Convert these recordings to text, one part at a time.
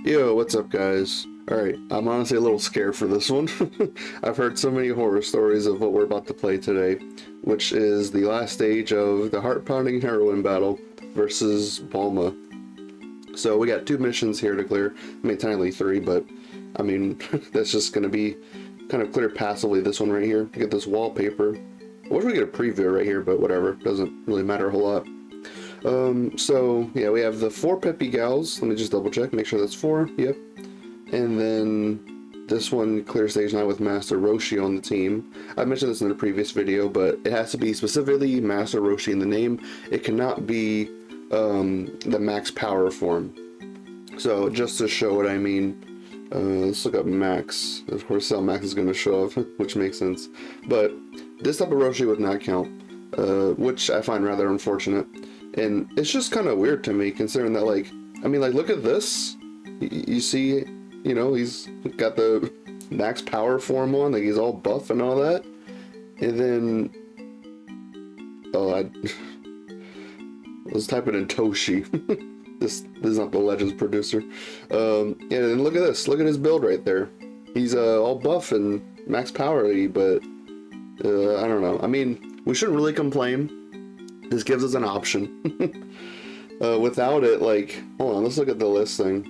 Yo, what's up, guys? Alright, I'm honestly a little scared for this one. I've heard so many horror stories of what we're about to play today, which is the last stage of the heart-pounding heroine battle versus Bulma. So we got two missions here to clear. I mean, technically three, but I mean, that's just gonna be kind of clear passively, this one right here. Get this wallpaper. I wish we get a preview right here, but whatever. Doesn't really matter a whole lot. So yeah, we have the 4 Peppy Gals. Let me just double check, make sure that's 4. Yep. And then this one, clear stage 9 with Master Roshi on the team. I mentioned this in the previous video, but it has to be specifically Master Roshi in the name. It cannot be the max power form. So just to show what I mean, let's look up max. Of course, Cell Max is going to show up, which makes sense. But this type of Roshi would not count, which I find rather unfortunate. And it's just kind of weird to me, considering that, like, I mean, like, look at this. You see, you know, he's got the max power form on, like, he's all buff and all that. And then, oh, I was typing in Toshi. This is not the Legends producer. Yeah, and look at this. Look at his build right there. He's all buff and max power-y, but I don't know. I mean, we shouldn't really complain. This gives us an option. Without it, like, hold on, let's look at the listing.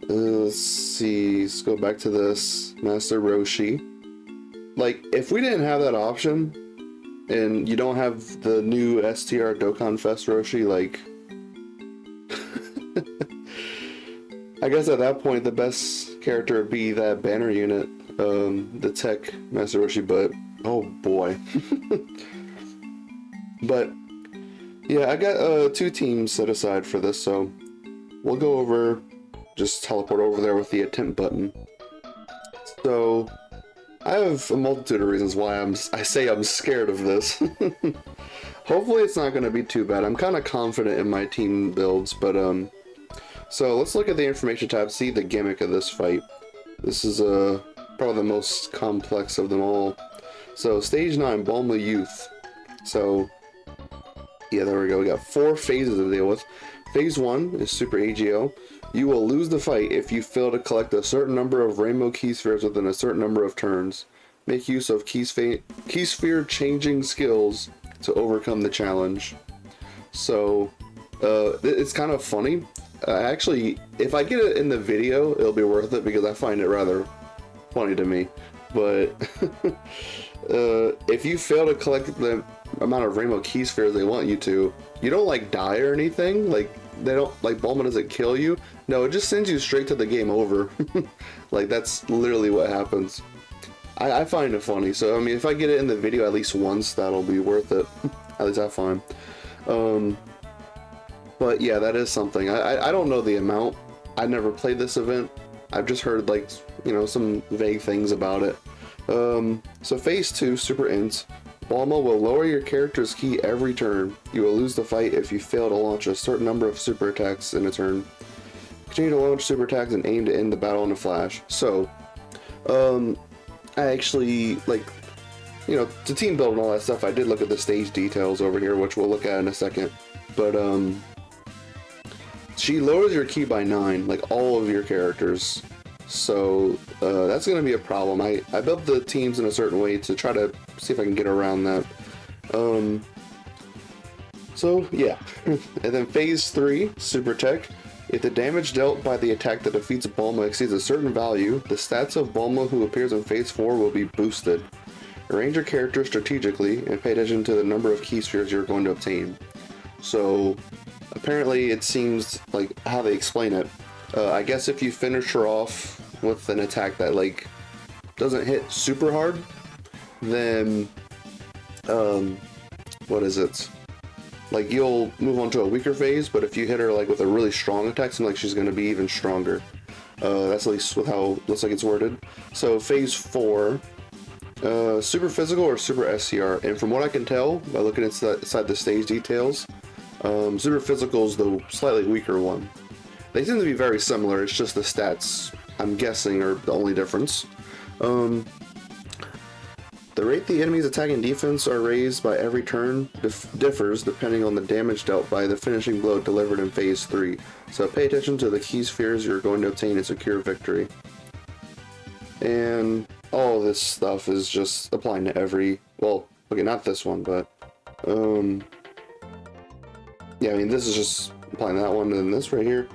Let's see, let's go back to this Master Roshi. Like, if we didn't have that option, and you don't have the new STR Dokkan Fest Roshi, like, I guess at that point the best character would be that banner unit, the Tech Master Roshi, but oh boy. But yeah, I got 2 teams set aside for this, so we'll go over, just teleport over there with the attempt button. So I have a multitude of reasons why I say I'm scared of this. Hopefully it's not going to be too bad. I'm kind of confident in my team builds, but so let's look at the information tab, see the gimmick of this fight. This is probably the most complex of them all. So stage 9, Bulma Youth. So yeah, there we go. We got 4 phases to deal with. Phase 1 is Super AGO. You will lose the fight if you fail to collect a certain number of rainbow key spheres within a certain number of turns. Make use of key sphere changing skills to overcome the challenge. So it's kind of funny. Actually, if I get it in the video, it'll be worth it because I find it rather funny to me. But if you fail to collect the amount of rainbow key spheres they want you to, you don't like die or anything. Like, they don't, like, Bulma doesn't kill you. No, it just sends you straight to the game over. Like, that's literally what happens. I find it funny. So I mean, if I get it in the video at least once, that'll be worth it. At least I find. But yeah, that is something. I don't know the amount. I never played this event. I've just heard, like, you know, some vague things about it. So phase 2, Super Int. Bulma will lower your character's key every turn. You will lose the fight if you fail to launch a certain number of super attacks in a turn. Continue to launch super attacks and aim to end the battle in a flash. So, I actually, like, you know, to team build and all that stuff, I did look at the stage details over here, which we'll look at in a second. But, she lowers your key by 9, like all of your characters. So that's going to be a problem. I built the teams in a certain way to try to see if I can get around that. So yeah. And then phase 3, Super Tech. If the damage dealt by the attack that defeats Bulma exceeds a certain value, the stats of Bulma who appears in phase 4 will be boosted. Arrange your character strategically and pay attention to the number of key spheres you're going to obtain. So apparently it seems like how they explain it. I guess if you finish her off with an attack that, like, doesn't hit super hard, then what is it? Like, you'll move on to a weaker phase, but if you hit her, like, with a really strong attack, it seems like she's going to be even stronger. That's at least with how it looks like it's worded. So phase 4, Super Physical or Super SCR, and from what I can tell by looking inside the stage details, Super Physical is the slightly weaker one. They seem to be very similar, it's just the stats, I'm guessing, are the only difference. The rate the enemy's attack and defense are raised by every turn differs depending on the damage dealt by the finishing blow delivered in Phase 3. So pay attention to the key spheres you're going to obtain and secure victory. And all this stuff is just applying to every, well, okay, not this one, but, yeah, I mean, this is just applying to that one, and this right here,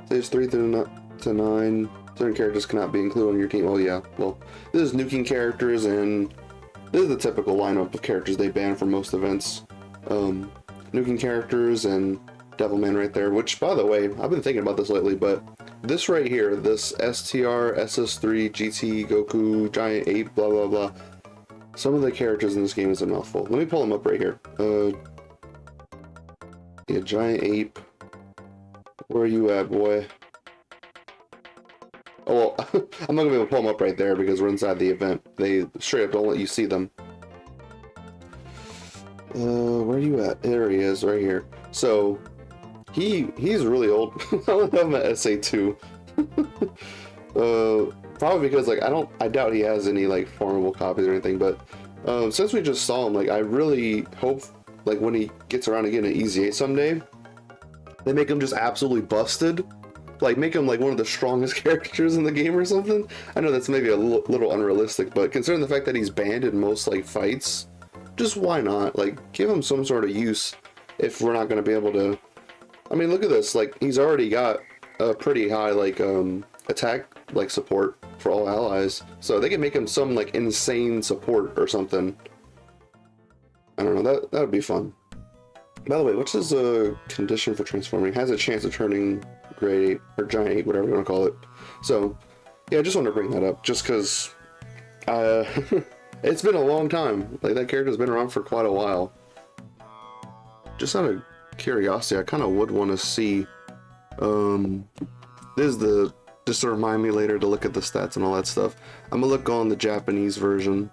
Phase 3 to 9, certain characters cannot be included on your team. Oh yeah, well, this is nuking characters, and this is the typical lineup of characters they ban for most events. Nuking characters and Devilman right there, which, by the way, I've been thinking about this lately, but this right here, this STR, SS3, GT, Goku, Giant Ape, blah blah blah, some of the characters in this game is a mouthful. Let me pull them up right here. Yeah, Giant Ape, where are you at, boy? Oh, well, I'm not gonna be able to pull them up right there because we're inside the event. They straight up don't let you see them. Where are you at? There he is, right here. So, he's really old. I don't have him at SA2. Probably because, like, I doubt he has any, like, farmable copies or anything, but, since we just saw him, like, I really hope, like, when he gets around again at Easy 8 someday, they make him just absolutely busted. Like, make him like one of the strongest characters in the game or something. I know that's maybe a little unrealistic, but considering the fact that he's banned in most like fights, just why not? Like, give him some sort of use if we're not going to be able to. I mean, look at this. Like, he's already got a pretty high like attack like support for all allies, so they can make him some like insane support or something. I don't know. That would be fun. By the way, what's his condition for transforming? Has a chance of turning Grade 8 or Giant 8, whatever you want to call it. So, yeah, I just wanted to bring that up just because it's been a long time. Like, that character's been around for quite a while. Just out of curiosity, I kind of would want to see. This is the just to remind me later to look at the stats and all that stuff. I'm gonna look on the Japanese version.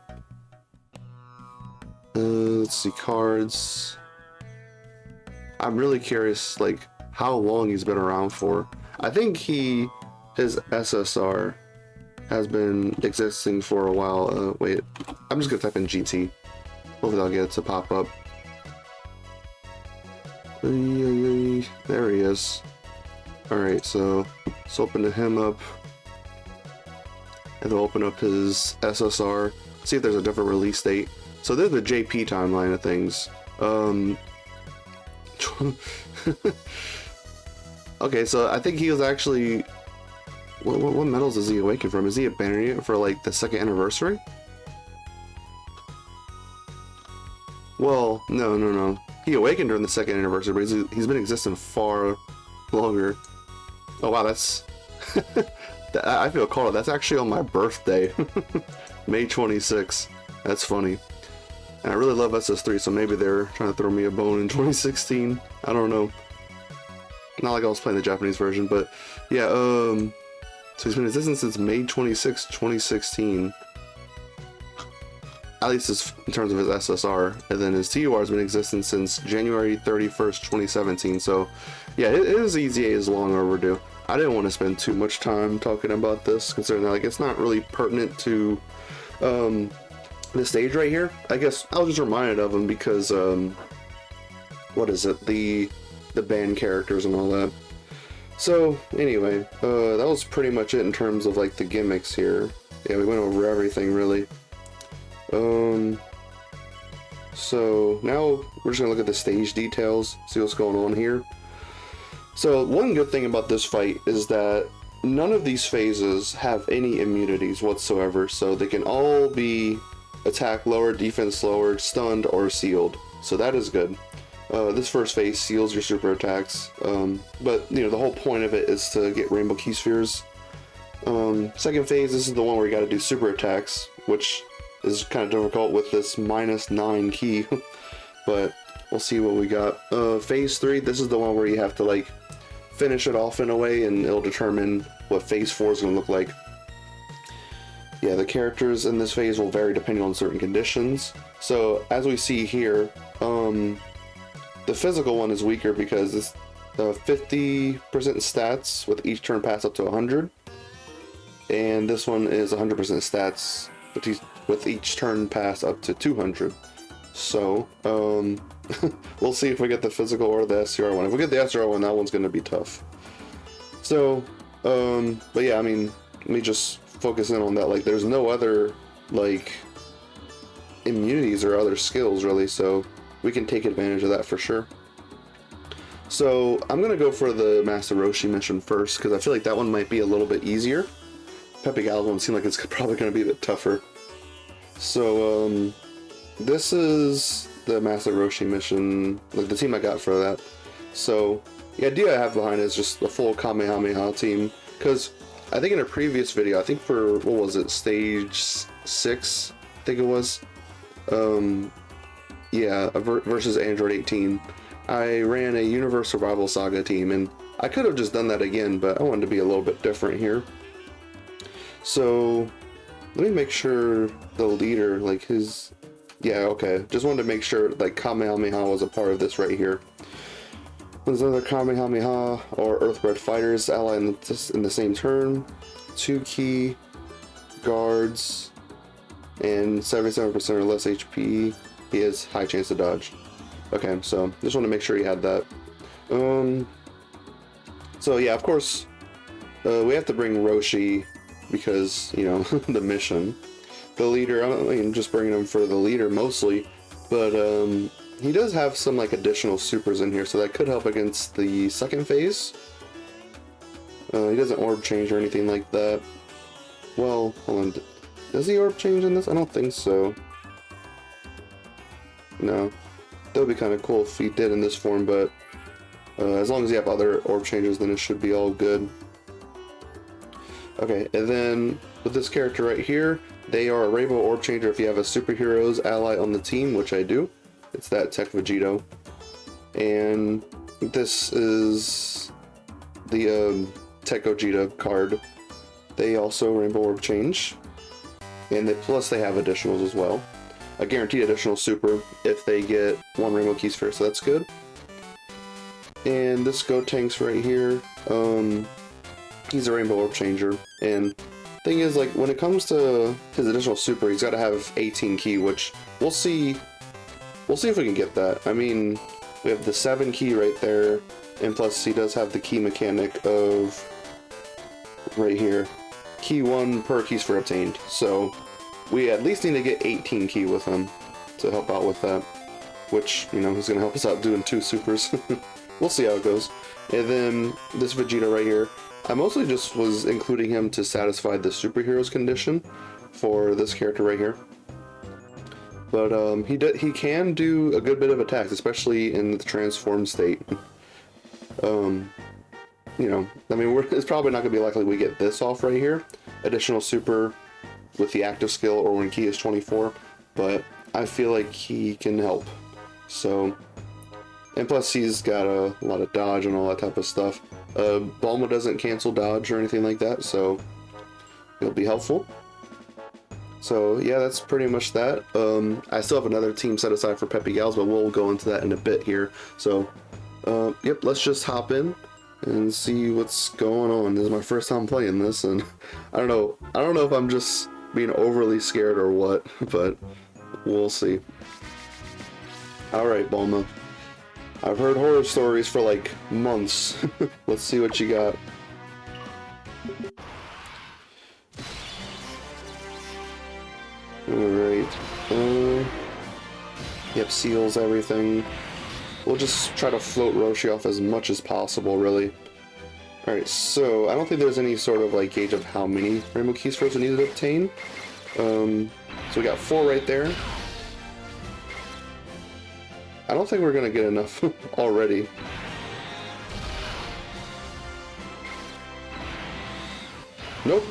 Let's see, cards. I'm really curious, like, how long he's been around for. I think his SSR has been existing for a while. Wait, I'm just gonna type in GT. Hopefully I'll get it to pop up. There he is. Alright, so let's open him up. And then open up his SSR. See if there's a different release date. So there's the JP timeline of things. Okay, so I think he was actually... What medals is he awakened from? Is he abandoning it for, like, the 2nd anniversary? Well, no. He awakened during the 2nd anniversary, but he's been existing far longer. Oh, wow, that's... I feel called. That's actually on my birthday. May 26th. That's funny. And I really love SS3, so maybe they're trying to throw me a bone in 2016. I don't know. Not like I was playing the Japanese version, but yeah, so he's been in existence since May 26, 2016. At least in terms of his SSR. And then his TUR has been in existence since January 31st, 2017. So yeah, his EZA is long overdue. I didn't want to spend too much time talking about this, considering that, like, it's not really pertinent to this stage right here. I guess I was just reminded of him because what is it, the band characters and all that. So anyway, that was pretty much it in terms of like the gimmicks here. Yeah, we went over everything really. So now we're just gonna look at the stage details, see what's going on here. So one good thing about this fight is that none of these phases have any immunities whatsoever, so they can all be attack lowered, defense lowered, stunned, or sealed. So that is good. This first phase seals your super attacks, but you know, the whole point of it is to get rainbow key spheres. Second phase, this is the one where you got to do super attacks, which is kind of difficult with this -9 key, but we'll see what we got. Phase 3, this is the one where you have to like finish it off in a way, and it'll determine what phase 4 is going to look like. Yeah, the characters in this phase will vary depending on certain conditions. So as we see here, the physical one is weaker because it's 50% stats with each turn pass up to 100, and this one is 100% stats with with each turn pass up to 200. So, we'll see if we get the physical or the SCR one. If we get the SCR one, that one's going to be tough. So, but yeah, I mean, let me just focus in on that. Like, there's no other, like, immunities or other skills, really, so we can take advantage of that for sure. So, I'm going to go for the Master Roshi mission first, because I feel like that one might be a little bit easier. Pepe Gal's one seems like it's probably going to be a bit tougher. So, this is the Master Roshi mission, like the team I got for that. So, the idea I have behind it is just the full Kamehameha team, because I think in a previous video, I think for, what was it, stage 6, I think it was, yeah, versus Android 18, I ran a Universe Survival Saga team, and I could have just done that again, but I wanted to be a little bit different here. So, let me make sure the leader, like his, yeah, okay, just wanted to make sure, like, Kamehameha was a part of this right here. There's another Kamehameha or Earthbred Fighters ally in the same turn. 2 key guards and 77% or less HP. He has high chance to dodge. Okay, so just want to make sure he had that. So yeah, of course, we have to bring Roshi because, you know, the mission. The leader, I mean, just bringing him for the leader mostly, but he does have some like additional supers in here, so that could help against the second phase. He doesn't orb change or anything like that. Well, hold on. Does he orb change in this? I don't think so. No. That would be kind of cool if he did in this form, but as long as you have other orb changes, then it should be all good. Okay, and then with this character right here, they are a Rainbow Orb Changer if you have a Superheroes ally on the team, which I do. It's that Tech Vegito. And this is the Tech Gogeta card. They also Rainbow Orb Change. And plus they have additionals as well. A guaranteed additional super if they get 1 Rainbow Key Sphere, so that's good. And this Gotenks right here, he's a Rainbow Orb Changer. And thing is, like, when it comes to his additional super, he's got to have 18 key, which we'll see. We'll see if we can get that. I mean, we have the 7 key right there, and plus he does have the key mechanic of right here, key 1 per key sphere obtained. So we at least need to get 18 key with him to help out with that, which, you know, he's gonna help us out doing 2 supers. We'll see how it goes. And then this Vegeta right here, I mostly just was including him to satisfy the superheroes condition for this character right here. But he can do a good bit of attacks, especially in the transformed state. You know, I mean, it's probably not going to be likely we get this off right here. Additional super with the active skill or when key is 24. But I feel like he can help. So, and plus he's got a lot of dodge and all that type of stuff. BULMA doesn't cancel dodge or anything like that, so it'll be helpful. So yeah, that's pretty much that. I still have another team set aside for Pepe Gals, but we'll go into that in a bit here. So, yep, let's just hop in and see what's going on. This is my first time playing this, and I don't know if I'm just being overly scared or what, but we'll see. All right, BULMA. I've heard horror stories for like months. Let's see what you got. Alright. Yep, seals everything. We'll just try to float Roshi off as much as possible, really. Alright, so I don't think there's any sort of like gauge of how many Rainbow Key Spheres we need to obtain. So we got 4 right there. I don't think we're gonna get enough already. Nope.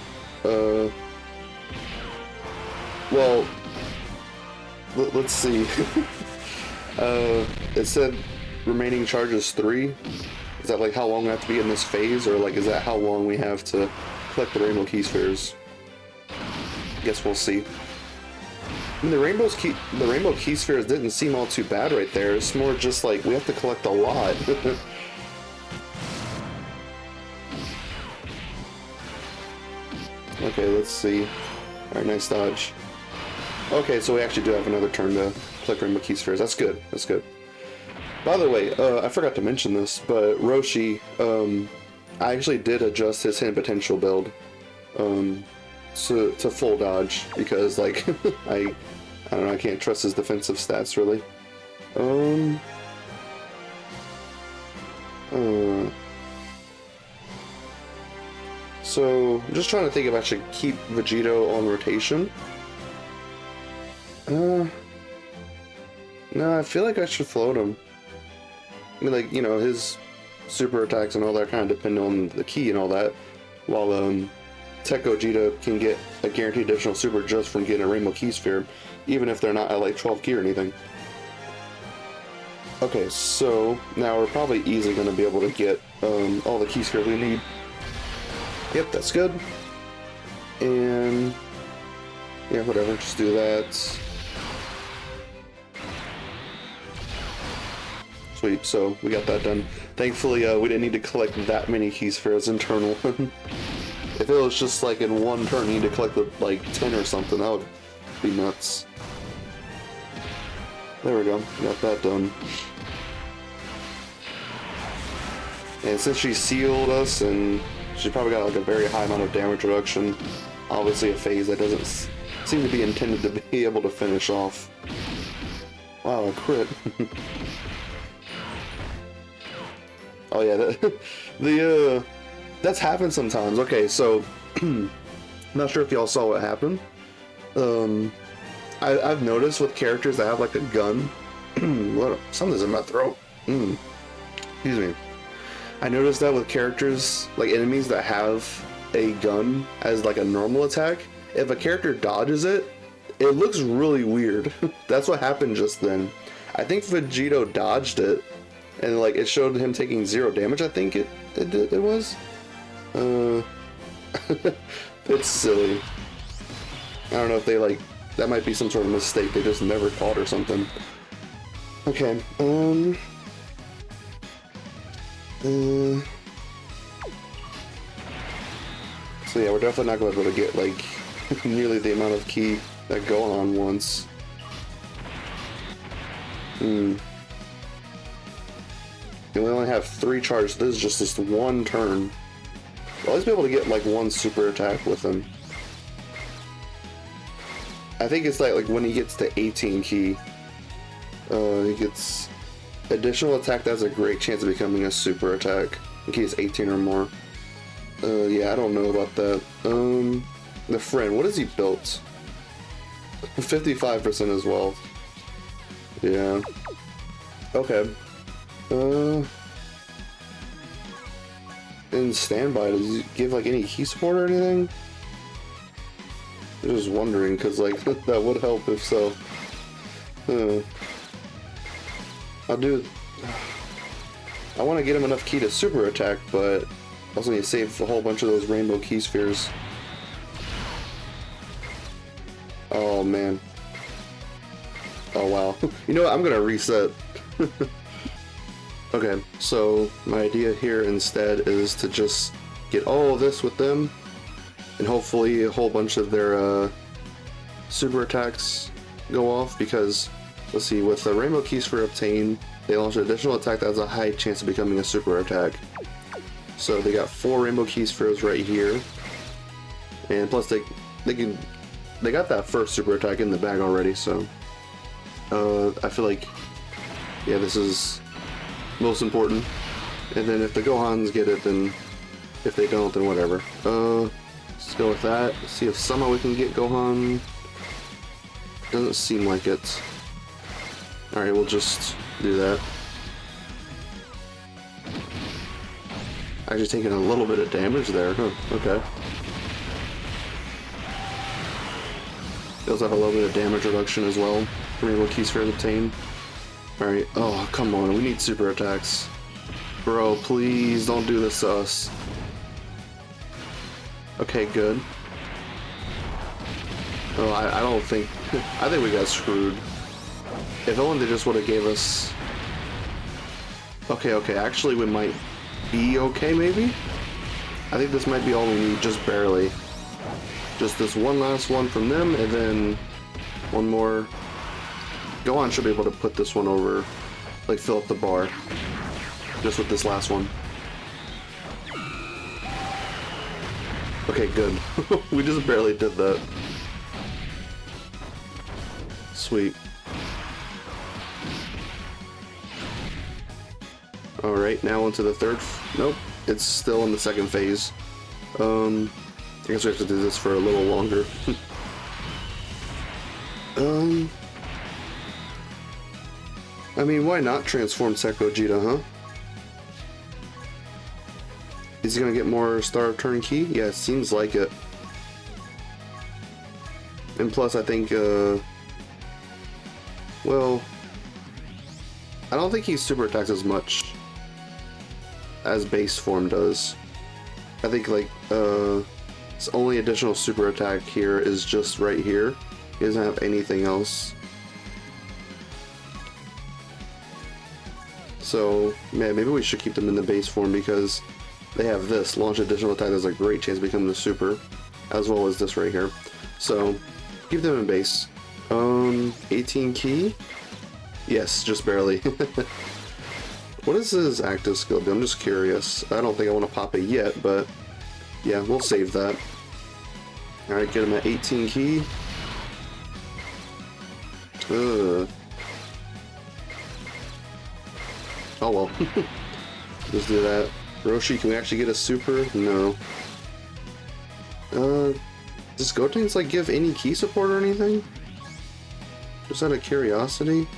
Well, let's see. It said remaining charges 3. Is that like how long we have to be in this phase, or like is that how long we have to collect the Rainbow Key Spheres? Guess we'll see. I mean, the Rainbow Key Spheres didn't seem all too bad right there. It's more just like we have to collect a lot. Okay, let's see. Alright, nice dodge. Okay, so we actually do have another turn to click Rainbow Key Spheres. That's good. That's good. By the way, I forgot to mention this, but Roshi, I actually did adjust his hidden potential build to full dodge because, like, I don't know, I can't trust his defensive stats really. So I'm just trying to think if I should keep Vegito on rotation. No, I feel like I should float him. I mean, like, you know, his super attacks and all that kind of depend on the key and all that, while Tech Gogeta can get a guaranteed additional super just from getting a Rainbow Key Sphere, even if they're not at like 12 key or anything. Okay, so now we're probably easily going to be able to get all the Key Spheres we need. Yep, that's good. And yeah, whatever, just do that. Sweet, so we got that done. Thankfully, we didn't need to collect that many Key Spheres internal. If it was just like in one turn, you need to collect like 10 or something, that would be nuts. There we go, got that done. And since she sealed us, and she probably got like a very high amount of damage reduction, obviously a phase that doesn't seem to be intended to be able to finish off. Wow, a crit. Oh yeah, that's happened sometimes. Okay, so I'm not sure if y'all saw what happened. I've noticed with characters that have like a gun. Something's in my throat. Excuse me. I noticed that with characters, like enemies that have a gun as like a normal attack, if a character dodges it, it looks really weird. That's what happened just then. I think Vegito dodged it, and like it showed him taking 0 damage. I think it was. It's silly. I don't know if they like, that might be some sort of mistake they just never caught or something. Okay, so yeah, we're definitely not going to be able to get like nearly the amount of key that Gohan wants. We only have 3 charges. This is just this one turn. We'll always be able to get like 1 super attack with him. I think it's like when he gets to 18 key, he gets additional attack that has a great chance of becoming a super attack. In case 18 or more. Yeah, I don't know about that. The friend, what has he built? 55% as well. Yeah. Okay. In standby, does he give like any key support or anything? I'm just wondering, cause like that would help if so. I'll do. I want to get him enough key to super attack, but also need to save a whole bunch of those Rainbow Key Spheres. Oh man. Oh wow. You know what? I'm gonna reset. Okay, so my idea here instead is to just get all of this with them, and hopefully a whole bunch of their super attacks go off, because let's see, with the Rainbow Key Sphere obtained, they launch an additional attack that has a high chance of becoming a super attack. So they got 4 Rainbow Key Spheres right here, and plus they got that first super attack in the bag already. So I feel like, yeah, this is most important. And then if the Gohans get it, then if they don't, then whatever. Let's go with that. See if somehow we can get Gohan. Doesn't seem like it. Alright, we'll just do that. Actually taking a little bit of damage there, huh? Okay. They also have a little bit of damage reduction as well. Rainbow Key Sphere obtained. Alright, oh come on, we need super attacks. Bro, please don't do this to us. Okay, good. Oh, I don't think... I think we got screwed. If only they just would have gave us... Okay, actually we might be okay, maybe? I think this might be all we need, just barely. Just this one last one from them, and then One more. Gohan should be able to put this one over, like fill up the bar. Just with this last one. Okay, good. We just barely did that. Sweet. Alright, now into the third. Nope, it's still in the second phase. I guess we have to do this for a little longer. I mean, why not transform Tech Gogeta, huh? Is he gonna get more Star of Turn Key? Yeah, it seems like it. And plus, I think, well, I don't think he super attacks as much as base form does. I think, like, his only additional super attack here is just right here. He doesn't have anything else. So, man, maybe we should keep them in the base form because they have this. Launch additional attack has a great chance of becoming the super, as well as this right here. So, keep them in base. 18 key? Yes, just barely. What is his active skill do? I'm just curious. I don't think I want to pop it yet, but yeah, we'll save that. Alright, get him at 18 key. Ugh. Oh well. Just do that. Roshi, can we actually get a super? No. Does Gotenks like give any key support or anything? Just out of curiosity.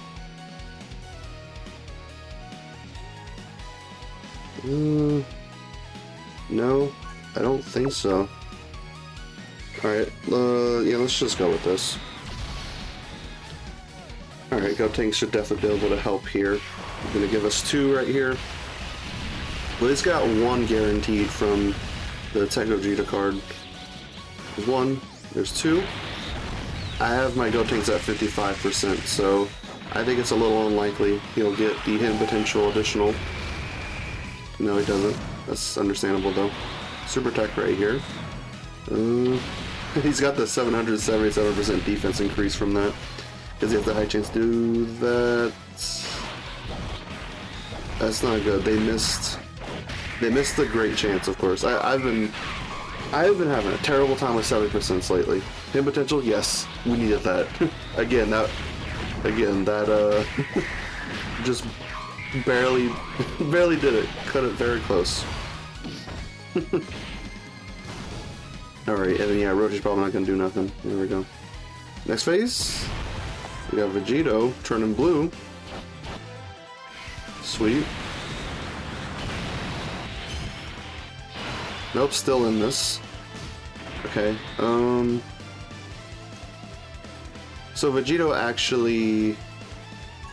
No, I don't think so. Alright, yeah, let's just go with this. Alright, Gotenks should definitely be able to help here. He's gonna give us 2 right here. But he's got 1 guaranteed from the Tech Gogeta card. There's 1, there's 2. I have my Gotenks at 55%, so I think it's a little unlikely he'll get the hidden potential additional. No, he doesn't. That's understandable though. Super Tech right here. He's got the 777% defense increase from that. Because he has the high chance to do that. That's not good. They missed the great chance, of course. I've been having a terrible time with 70% lately. Hidden potential, yes, we needed that. again, that just barely did it. Cut it very close. Alright, and then yeah, Roshi's probably not gonna do nothing. There we go. Next phase, we got Vegito turning blue. Sweet. Nope, still in this. Okay, so Vegito actually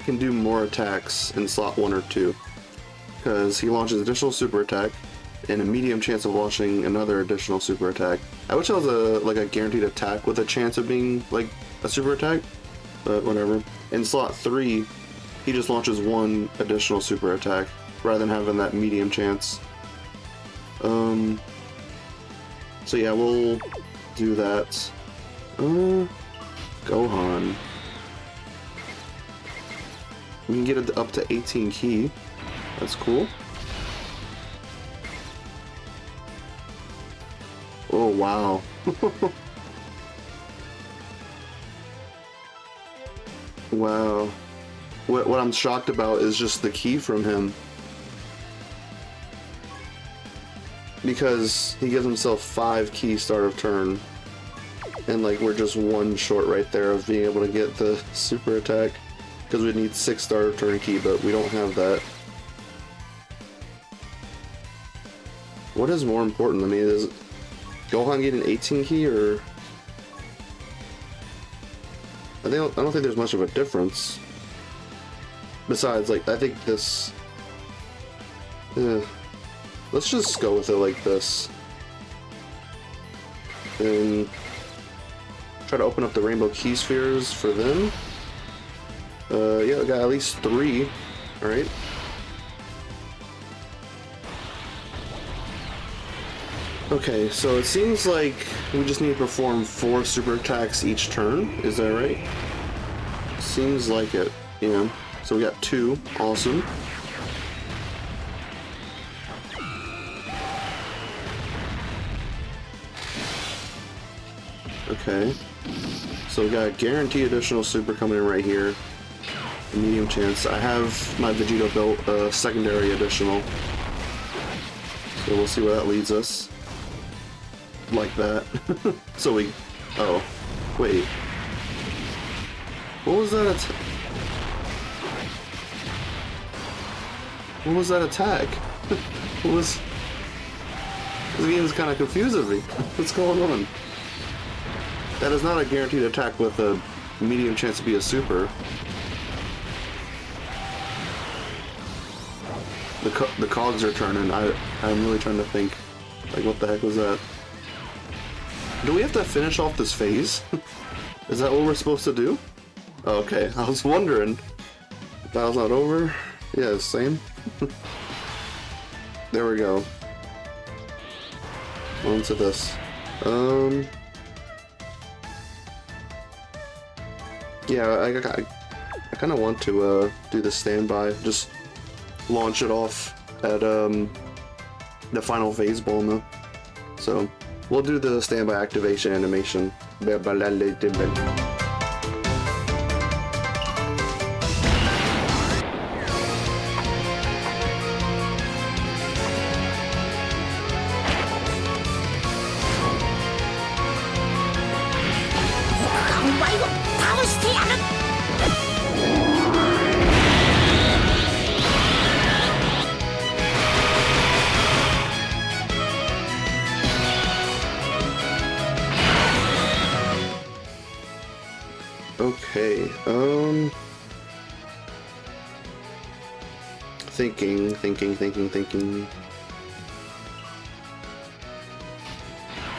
can do more attacks in slot 1 or 2. Because he launches additional super attack and a medium chance of launching another additional super attack. I wish I was a guaranteed attack with a chance of being like a super attack, but whatever. In slot 3, he just launches 1 additional super attack rather than having that medium chance. So yeah, we'll do that. Gohan. We can get it up to 18 key. That's cool. Oh wow. Wow. What I'm shocked about is just the key from him. Because he gives himself 5 key start of turn. And like we're just 1 short right there of being able to get the super attack. Because we need 6 start of turn key, but we don't have that. What is more important? I mean, is Gohan getting 18 key or... I don't think there's much of a difference. Besides, like, I think this... let's just go with it like this. And try to open up the rainbow key spheres for them. Yeah, I got at least 3. Alright. Okay, so it seems like we just need to perform 4 super attacks each turn. Is that right? Seems like it, yeah. So we got 2, awesome. Okay. So we got a guaranteed additional super coming in right here. A medium chance. I have my Vegito built a secondary additional. So we'll see where that leads us. Like that. So we... Oh. Wait. What was that attack? What was that attack? What was... This game is kind of confusing me. What's going on? That is not a guaranteed attack with a medium chance to be a super. The cogs are turning. I'm really trying to think. Like, what the heck was that? Do we have to finish off this phase? Is that what we're supposed to do? Oh, okay, I was wondering. Battle's not over. Yeah, same. There we go. On to this. Yeah, I kind of want to do the standby. Just launch it off at the final phase BULMA. So we'll do the standby activation animation. 'Thinking.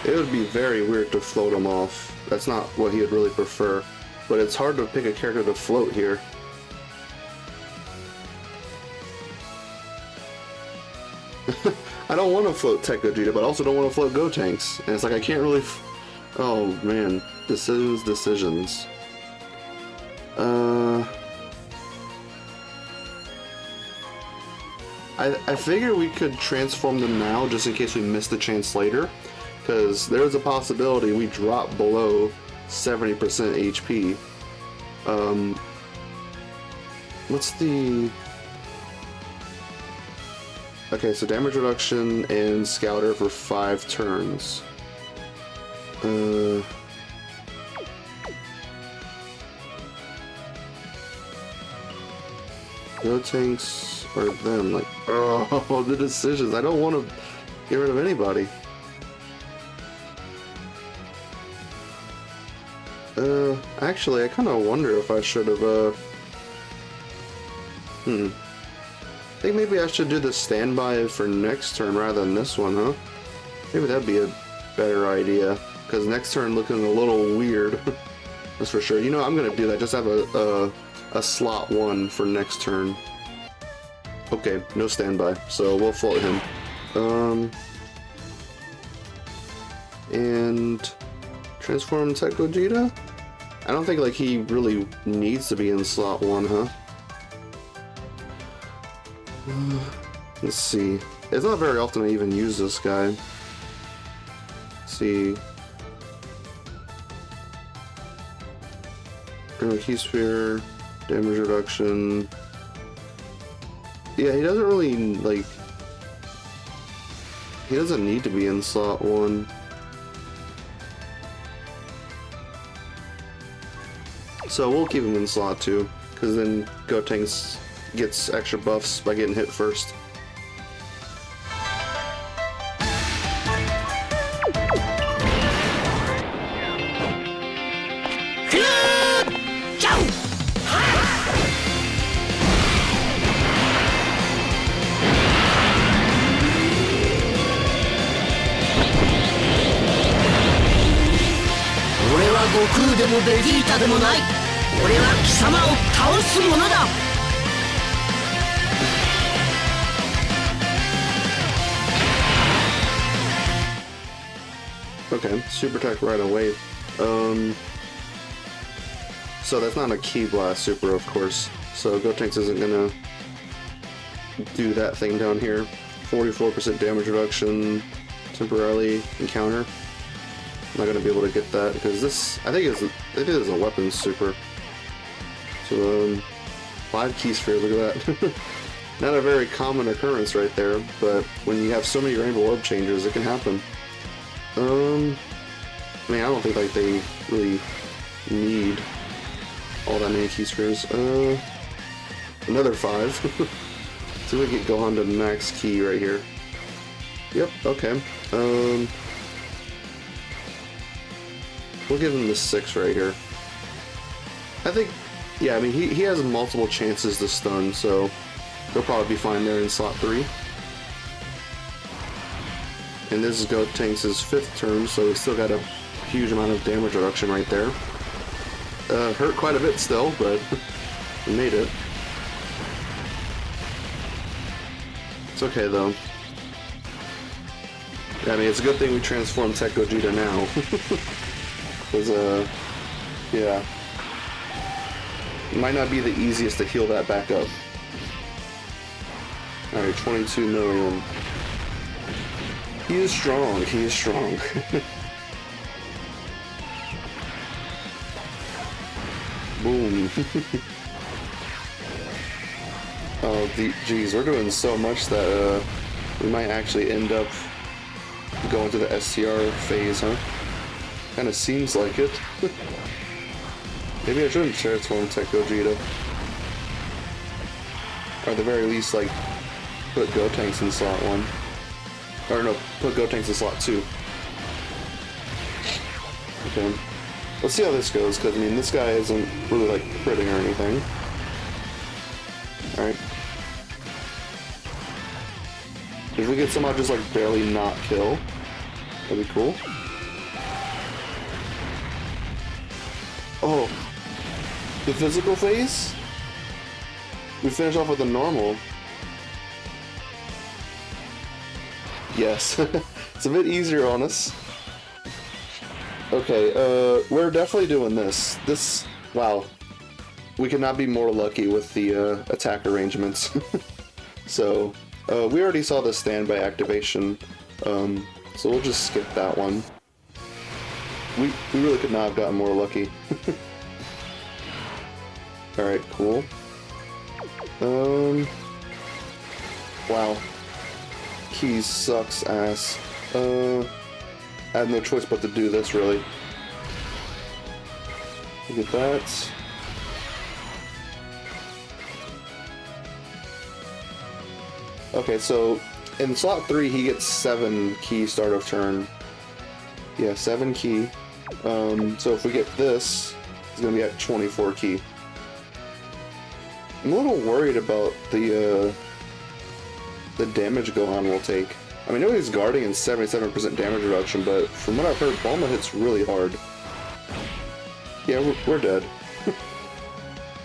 It would be very weird to float him off. That's not what he would really prefer. But it's hard to pick a character to float here. I don't want to float Tech Gogeta, but I also don't want to float Gotenks. And it's like I can't really... Oh man. Decisions. I figure we could transform them now just in case we miss the chance later, because there's a possibility we drop below 70% HP. What's the... Okay, so damage reduction and Scouter for 5 turns. Gotenks or them, like, oh, the decisions. I don't want to get rid of anybody. Actually, I kind of wonder if I should have, I think maybe I should do the standby for next turn rather than this one, huh? Maybe that'd be a better idea, because next turn looking a little weird. That's for sure. You know, I'm gonna do that. Just have a slot 1 for next turn. Okay, no standby, so we'll float him. And transform Tech Gogeta? I don't think like he really needs to be in slot 1, huh? Let's see. It's not very often I even use this guy. Let's see. Key Sphere, damage reduction. Yeah, he doesn't really, like... He doesn't need to be in slot 1. So we'll keep him in slot 2, because then Gotenks gets extra buffs by getting hit first. Okay, super attack right away. So that's not a Ki Blast super, of course. So Gotenks isn't gonna do that thing down here. 44% damage reduction temporarily encounter. I'm not gonna be able to get that because this, I think it is a weapon super. So 5 Ki Spheres, look at that. Not a very common occurrence right there, but when you have so many Rainbow Orb Changers, it can happen. I mean, I don't think like they really need all that many Ki Spheres. Another 5. See if we can get Gohan to max Ki right here. Yep, okay. We'll give him the 6 right here. I think, yeah, I mean, he has multiple chances to stun, so he'll probably be fine there in slot 3. And this is Gotenks' 5th turn, so he's still got a huge amount of damage reduction right there. Hurt quite a bit still, but we made it. It's okay though. I mean, it's a good thing we transformed Tech Gogeta now. Because, yeah. It might not be the easiest to heal that back up. Alright, 22 million. He is strong, he is strong. Boom. Oh, geez, we're doing so much that we might actually end up going to the STR phase, huh? Kinda seems like it. Maybe I shouldn't transform Tech Gogeta. Or at the very least, like, put Gotenks in slot 1. Or no, put Gotenks in slot 2. Okay. Let's see how this goes, because, I mean, this guy isn't really, like, critting or anything. Alright. If we could somehow just, like, barely not kill, that'd be cool. Oh. The physical phase? We finish off with a normal. Yes. It's a bit easier on us. Okay, we're definitely doing this. Wow. We could not be more lucky with the attack arrangements. So, we already saw the standby activation, so we'll just skip that one. We really could not have gotten more lucky. Alright, cool. Wow. Keys sucks ass. I have no choice but to do this, really. Look at that. Okay, so in slot 3 he gets 7 Ki start of turn. Yeah, 7 Ki. So if we get this, it's gonna be at 24 Ki. I'm a little worried about the damage Gohan will take. I mean, I know he's guarding and 77% damage reduction, but from what I've heard, BULMA hits really hard. Yeah, we're dead.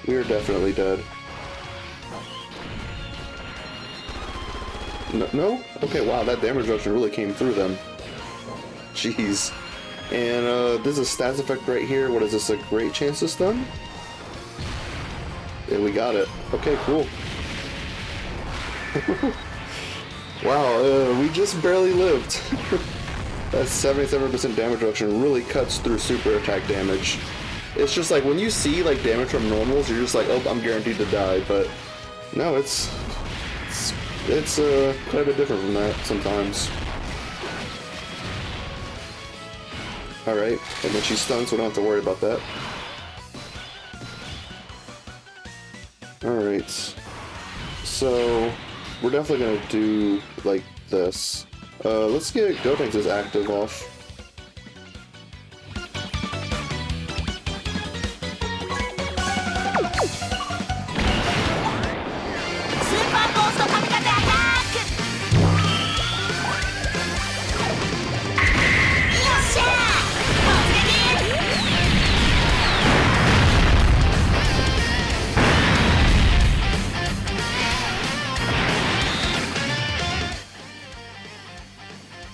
We are definitely dead. No? Okay, wow, that damage reduction really came through them. Jeez. And this is a stats effect right here. What is this, a great chance to stun? Yeah, we got it. Okay, cool. Wow, we just barely lived. That 77% damage reduction really cuts through super attack damage. It's just like, when you see like damage from normals, you're just like, oh, I'm guaranteed to die, but no, it's quite a bit different from that sometimes. Alright, and then she's stunned, so we don't have to worry about that. Alright, so we're definitely gonna do like this. Let's get Gotenks' active off.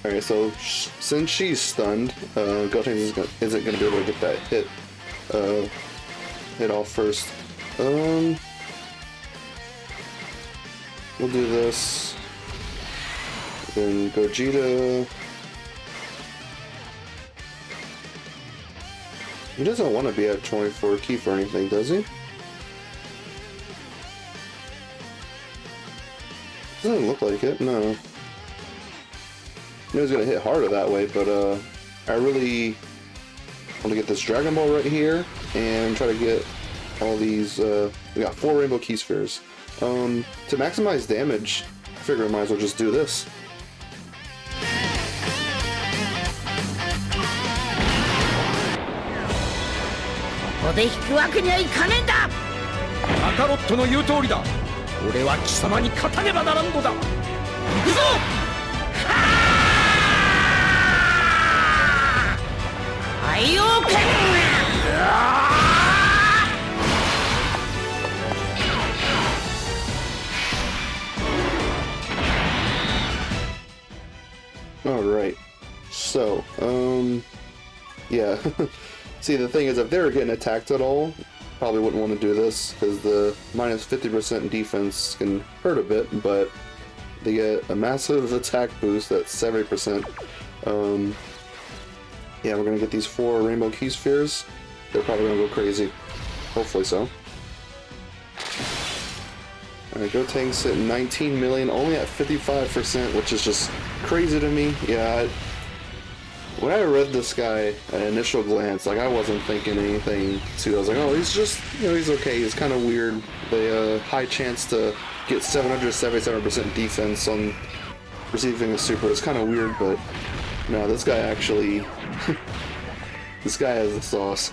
Alright, so since she's stunned, Gotenks isn't going to be able to get that hit hit off first. We'll do this. Then Gogeta. He doesn't want to be at 24 key for anything, does he? Doesn't look like it, no. I knew he was gonna hit harder that way, but I really want to get this Dragon Ball right here and try to get all these. We got 4 Rainbow Key Spheres. To maximize damage, I figure I might as well just do this. Alright, so, yeah. See, the thing is, if they were getting attacked at all, probably wouldn't want to do this, because the minus 50% defense can hurt a bit, but they get a massive attack boost at 70%. Yeah, we're going to get these 4 Rainbow Key Spheres. They're probably going to go crazy. Hopefully so. Alright, Gotenks at 19 million, only at 55%, which is just crazy to me. Yeah, when I read this guy at initial glance, like, I wasn't thinking anything too. I was like, oh, he's just, you know, he's okay. He's kind of weird. The high chance to get 777% defense on receiving a super is kind of weird, but no, this guy actually, this guy has the sauce.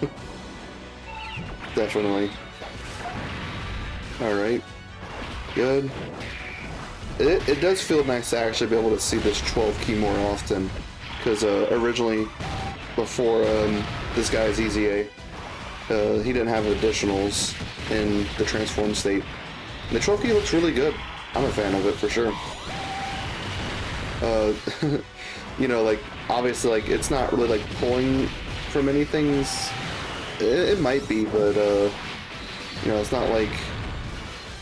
Definitely. Alright. Good. It does feel nice to actually be able to see this 12 key more often, because originally, before this guy's EZA, he didn't have additionals in the transform state. And the 12 key looks really good. I'm a fan of it for sure. You know, like, obviously, like, it's not really like pulling from anything. It might be, but you know, it's not like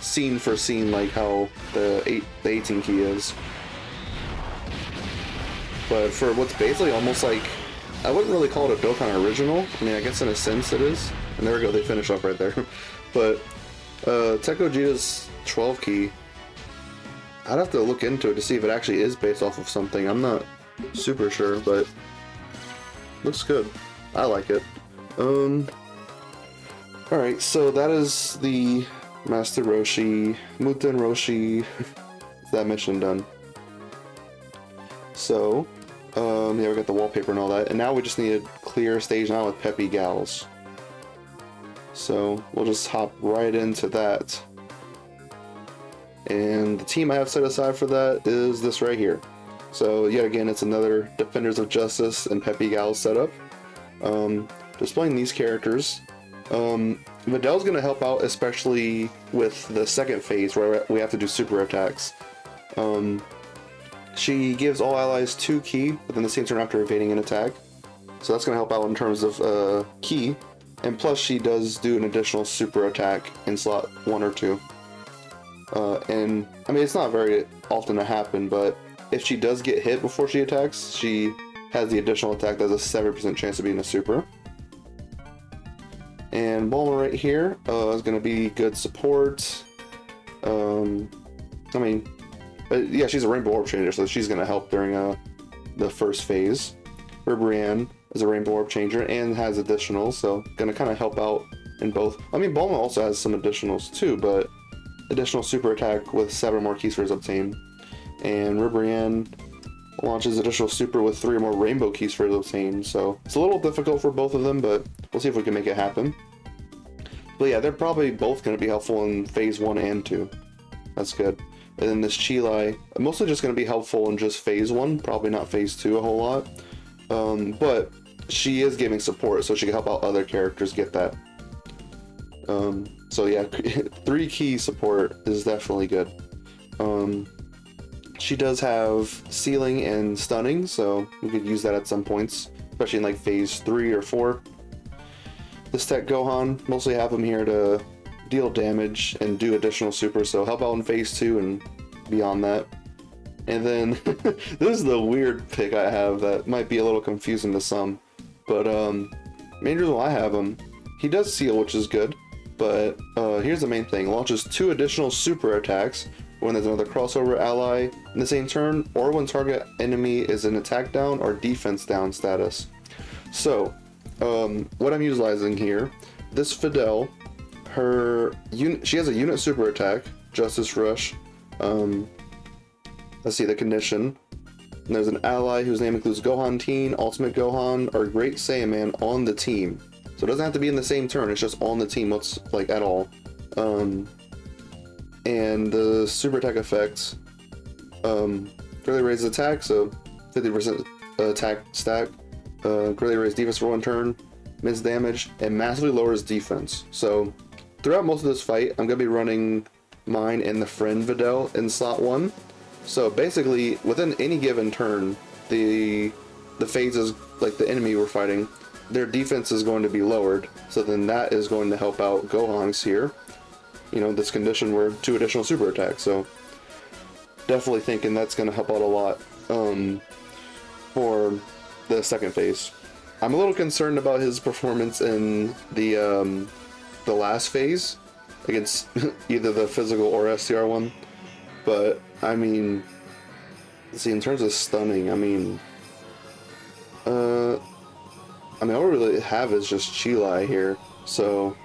scene for scene like how the 18 key is. But for what's basically almost like, I wouldn't really call it a Dokkan original. I mean, I guess in a sense it is. And there we go, they finish up right there. But Tech Gogeta's 12 key, I'd have to look into it to see if it actually is based off of something. I'm not super sure, but looks good. I like it. Alright, so that is the Master Roshi, Muten Roshi, that mission done. So, yeah, we got the wallpaper and all that, and now we just need to clear stage 9 with Peppy Gals. So, we'll just hop right into that. And the team I have set aside for that is this right here. So, yet again, it's another Defenders of Justice and Peppy Gals setup. Displaying these characters. Vidal's going to help out, especially with the second phase where we have to do super attacks. She gives all allies 2 ki within the same turn after evading an attack. So that's going to help out in terms of ki. And plus she does do an additional super attack in slot 1 or 2. And, I mean, it's not very often to happen, but if she does get hit before she attacks, she has the additional attack that has a 7% chance of being a super. And Bulma right here is going to be good support. I mean, yeah, she's a Rainbow Orb Changer, so she's going to help during the first phase. Ribrianne is a Rainbow Orb Changer and has additionals, so going to kind of help out in both. I mean, Bulma also has some additionals too, but additional super attack with 7 more key spheres obtained. And Ribrianne launches additional super with 3 or more Rainbow Key Spheres obtained, so it's a little difficult for both of them, but we'll see if we can make it happen. But yeah, they're probably both going to be helpful in phase 1 and 2. That's good. And then this Chilai, mostly just going to be helpful in just phase 1, probably not phase 2 a whole lot. But she is giving support, so she can help out other characters get that. So yeah, 3 key support is definitely good. She does have sealing and stunning, so we could use that at some points, especially in like phase 3 or 4. This tech Gohan, mostly have him here to deal damage and do additional super, so help out in phase 2 and beyond that. And then, this is the weird pick I have that might be a little confusing to some, but main reason why I have him, he does seal, which is good, but here's the main thing. Launches 2 additional super attacks when there's another crossover ally in the same turn, or when target enemy is in attack down or defense down status. So, what I'm utilizing here, this Fidel, she has a unit super attack, Justice Rush. Let's see the condition. And there's an ally whose name includes Gohan Teen, Ultimate Gohan, or Great Saiyaman on the team. So it doesn't have to be in the same turn, it's just on the team, what's like at all. And the super attack effects greatly raises attack, so 50% attack stack, greatly raises defense for 1 turn, miss damage, and massively lowers defense. So throughout most of this fight, I'm going to be running mine and the friend Videl in slot 1. So basically, within any given turn, the phases, like the enemy we're fighting, their defense is going to be lowered. So then that is going to help out Gohan's here. You know, this condition where 2 additional super attacks. So definitely thinking that's going to help out a lot for the second phase. I'm a little concerned about his performance in the last phase against either the physical or STR one. But I mean, see, in terms of stunning, I mean, all we really have is just Chilai here. So,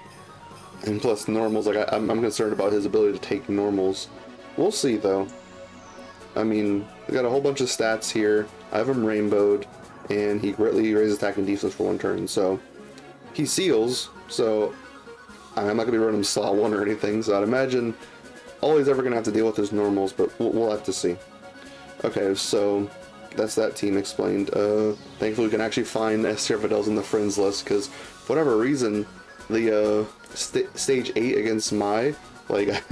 and plus normals, like I'm concerned about his ability to take normals. We'll see though. I mean, we got a whole bunch of stats here. I have him rainbowed, and he greatly raises attack and defense for 1 turn. So he seals. So I'm not gonna be running him slot 1 or anything. So I'd imagine all he's ever gonna have to deal with is normals, but we'll have to see. Okay, so that's that team explained. Thankfully we can actually find STR Videls in the friends list, because for whatever reason, the stage 8 against Mai, like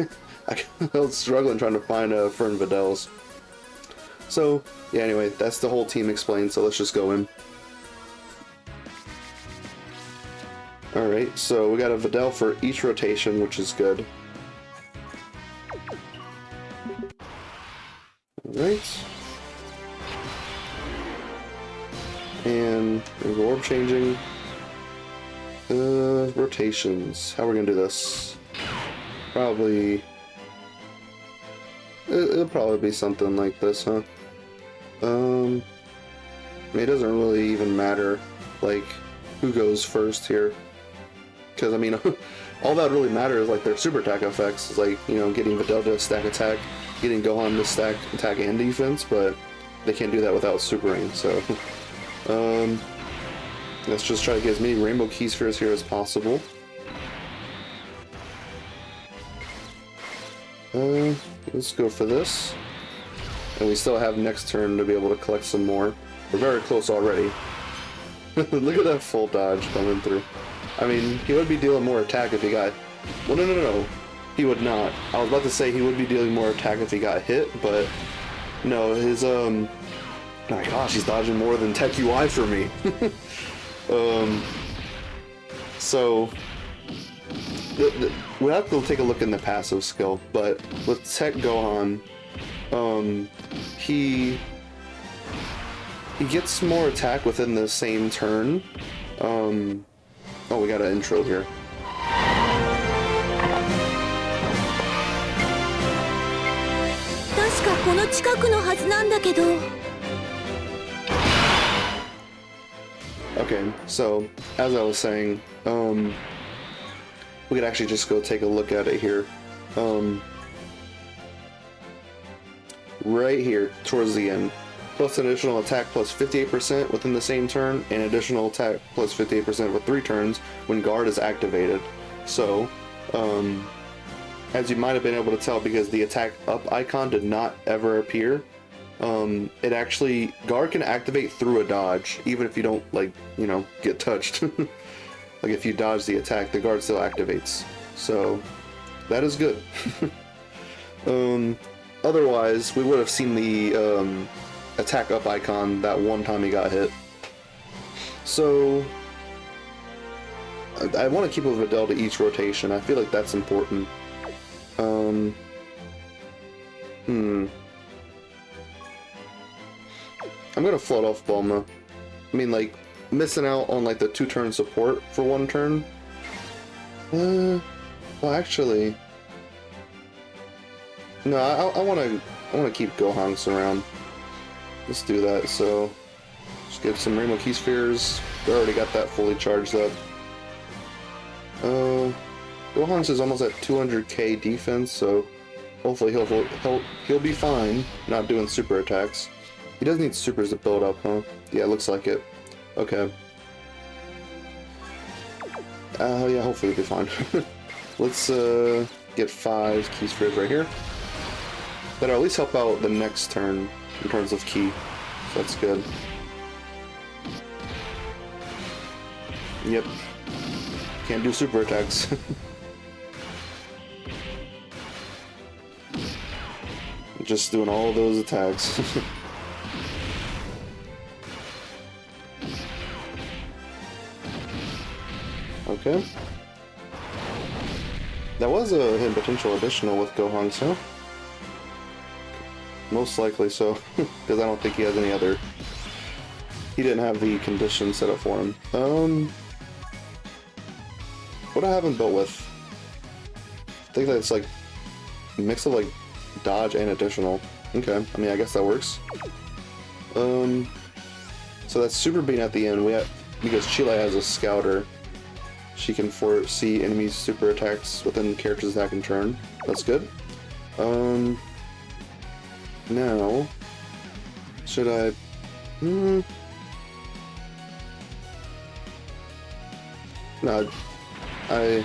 I was struggling trying to find friend Videls. So yeah, anyway, that's the whole team explained, so let's just go in. Alright, so we got a Videl for each rotation, which is good. Alright. And there's orb changing. Rotations. How are we gonna do this? Probably... It'll probably be something like this, huh? I mean, it doesn't really even matter, like, who goes first here. Because, I mean, all that really matters is, like, their super attack effects. It's like, you know, getting Videl to stack attack, getting Gohan to stack attack and defense, but they can't do that without supering, so... let's just try to get as many rainbow key spheres here as possible. Let's go for this. And we still have next turn to be able to collect some more. We're very close already. Look at that full dodge coming through. I mean, he would be dealing more attack if he got... Well, no. He would not. I was about to say he would be dealing more attack if he got hit, but... No, his, Oh my gosh, he's dodging more than Tech UI for me. So... We'll have to take a look in the passive skill, but with Tech Gohan, he gets more attack within the same turn. Oh, we got an intro here. Okay, so as I was saying, we could actually just go take a look at it here. Right here, towards the end. Plus an additional attack plus 58% within the same turn, and additional attack plus 58% for 3 turns when guard is activated. So, as you might have been able to tell, because the attack up icon did not ever appear, it actually, guard can activate through a dodge, even if you don't, like, you know, get touched. Like if you dodge the attack, the guard still activates. So that is good. Otherwise, we would have seen the attack up icon that one time he got hit. So I want to keep a Videl to each rotation. I feel like that's important. I'm gonna float off BULMA. I mean, like, missing out on, like, the 2-turn support for 1 turn. Well, actually... No, I wanna keep Gohanks around. Let's do that, so... Just get some Rainbow Key Spheres. We already got that fully charged up. Gohanks is almost at 200k defense, so... Hopefully he'll be fine not doing super attacks. He does need supers to build up, huh? Yeah, looks like it. Okay. Yeah, hopefully he'll be fine. Let's get 5 Key Spheres right here. That'll at least help out the next turn in terms of key. So that's good. Yep. Can't do super attacks. Just doing all those attacks. Okay. That was a hidden potential additional with Gohanks, huh? Most likely so, because I don't think he has any other... He didn't have the condition set up for him. What I haven't built with? I think that's like a mix of like dodge and additional. Okay, I mean, I guess that works. So that's Super Beam at the end. Because Chile has a Scouter, she can foresee enemies' super attacks within the character's attack and turn. That's good. Now, should I... No, I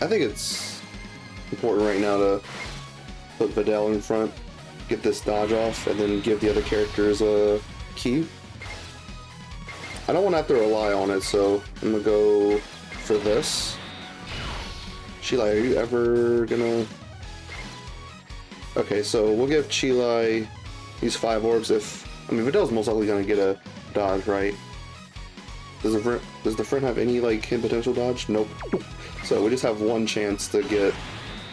think it's important right now to put Videl in front, get this dodge off, and then give the other characters a key. I don't want to have to rely on it, so I'm gonna go for this. Chile, are you ever gonna... Okay, so we'll give Chile these 5 orbs if... I mean, Videl's most likely gonna get a dodge, right? Does the friend have any, like, hidden potential dodge? Nope. So we just have 1 chance to get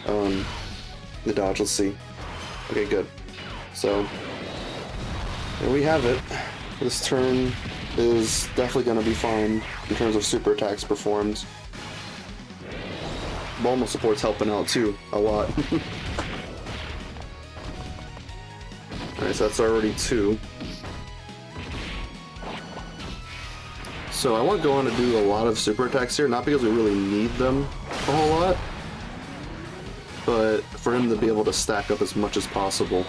the dodge. Let's see. Okay, good. So there we have it. This turn is definitely going to be fine in terms of super attacks performed. BULMA support's helping out too, a lot. Alright, so that's already 2. So I want Gohan to do a lot of super attacks here, not because we really need them a whole lot, but for him to be able to stack up as much as possible.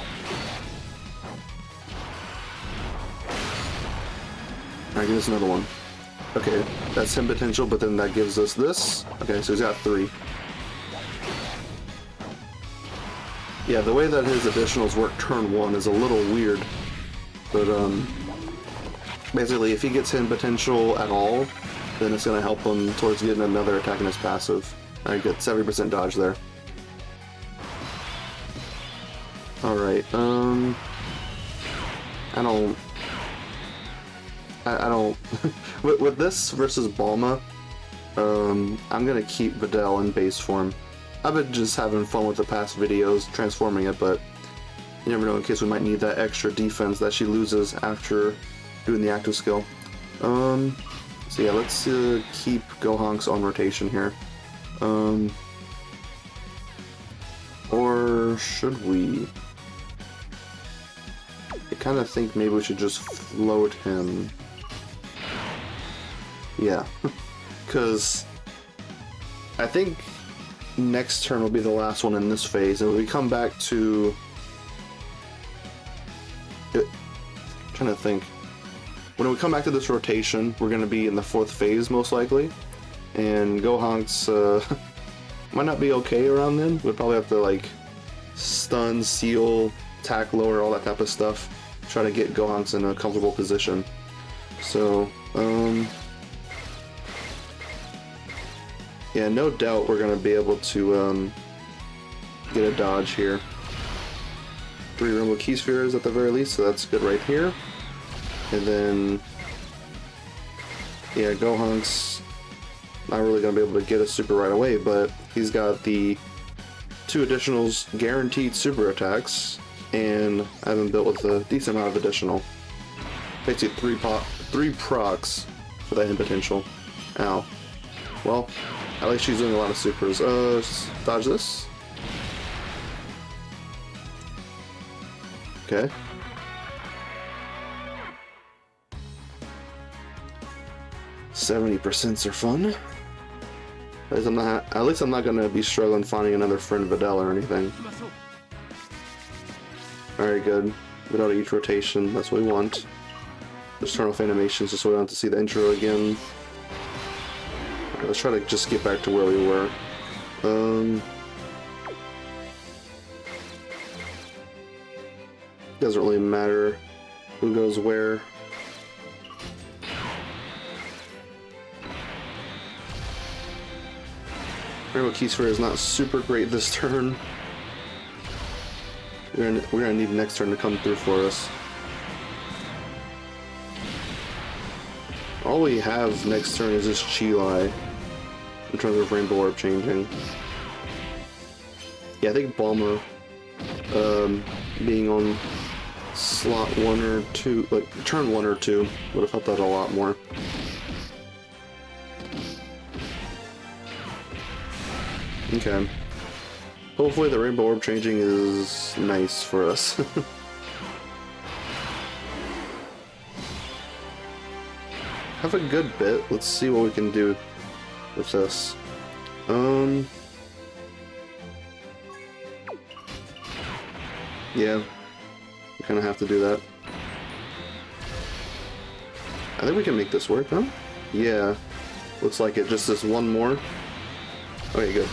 Alright, give us another one. Okay, that's him potential, but then that gives us this. Okay, so he's got 3. Yeah, the way that his additionals work turn 1 is a little weird, but basically if he gets hidden potential at all, then it's going to help him towards getting another attack in his passive. Alright, good. 70% dodge there. Alright, I don't... with this versus BULMA, I'm gonna keep Videl in base form. I've been just having fun with the past videos, transforming it, but you never know in case we might need that extra defense that she loses after doing the active skill. So yeah, let's keep Gohanks on rotation here. Or should we? I kind of think maybe we should just float him. Yeah, because I think next turn will be the last one in this phase, and when we come back to... trying to think. When we come back to this rotation, we're going to be in the 4th phase, most likely. And Gohanks might not be okay around then. We'd probably have to, like, stun, seal, attack lower, all that type of stuff. Try to get Gohanks in a comfortable position. So, yeah, no doubt we're going to be able to get a dodge here. 3 Rainbow Key Spheres at the very least, so that's good right here. And then, yeah, Gohank's not really going to be able to get a super right away, but he's got the 2 additional guaranteed super attacks, and I have him built with a decent amount of additional. Basically 3 procs for that hit potential. Ow. Well, at least she's doing a lot of supers. Dodge this. Okay. %70 are fun. At least I'm not gonna be struggling finding another friend Videl or anything. Alright, good. Videl to each rotation, that's what we want. Just turn off animations just so we don't have to see the intro again. Okay, let's try to just get back to where we were. Doesn't really matter who goes where. Rainbow Key Sphere is not super great this turn. We're gonna need next turn to come through for us. All we have next turn is this Chilai in terms of Rainbow Orb changing. Yeah, I think Bulma being on slot 1 or 2, like turn 1 or 2, would have helped that a lot more. Okay. Hopefully the Rainbow Orb changing is nice for us. Have a good bit. Let's see what we can do with this. Yeah. We kind of have to do that. I think we can make this work, huh? Yeah. Looks like it. Just this one more. Okay, good.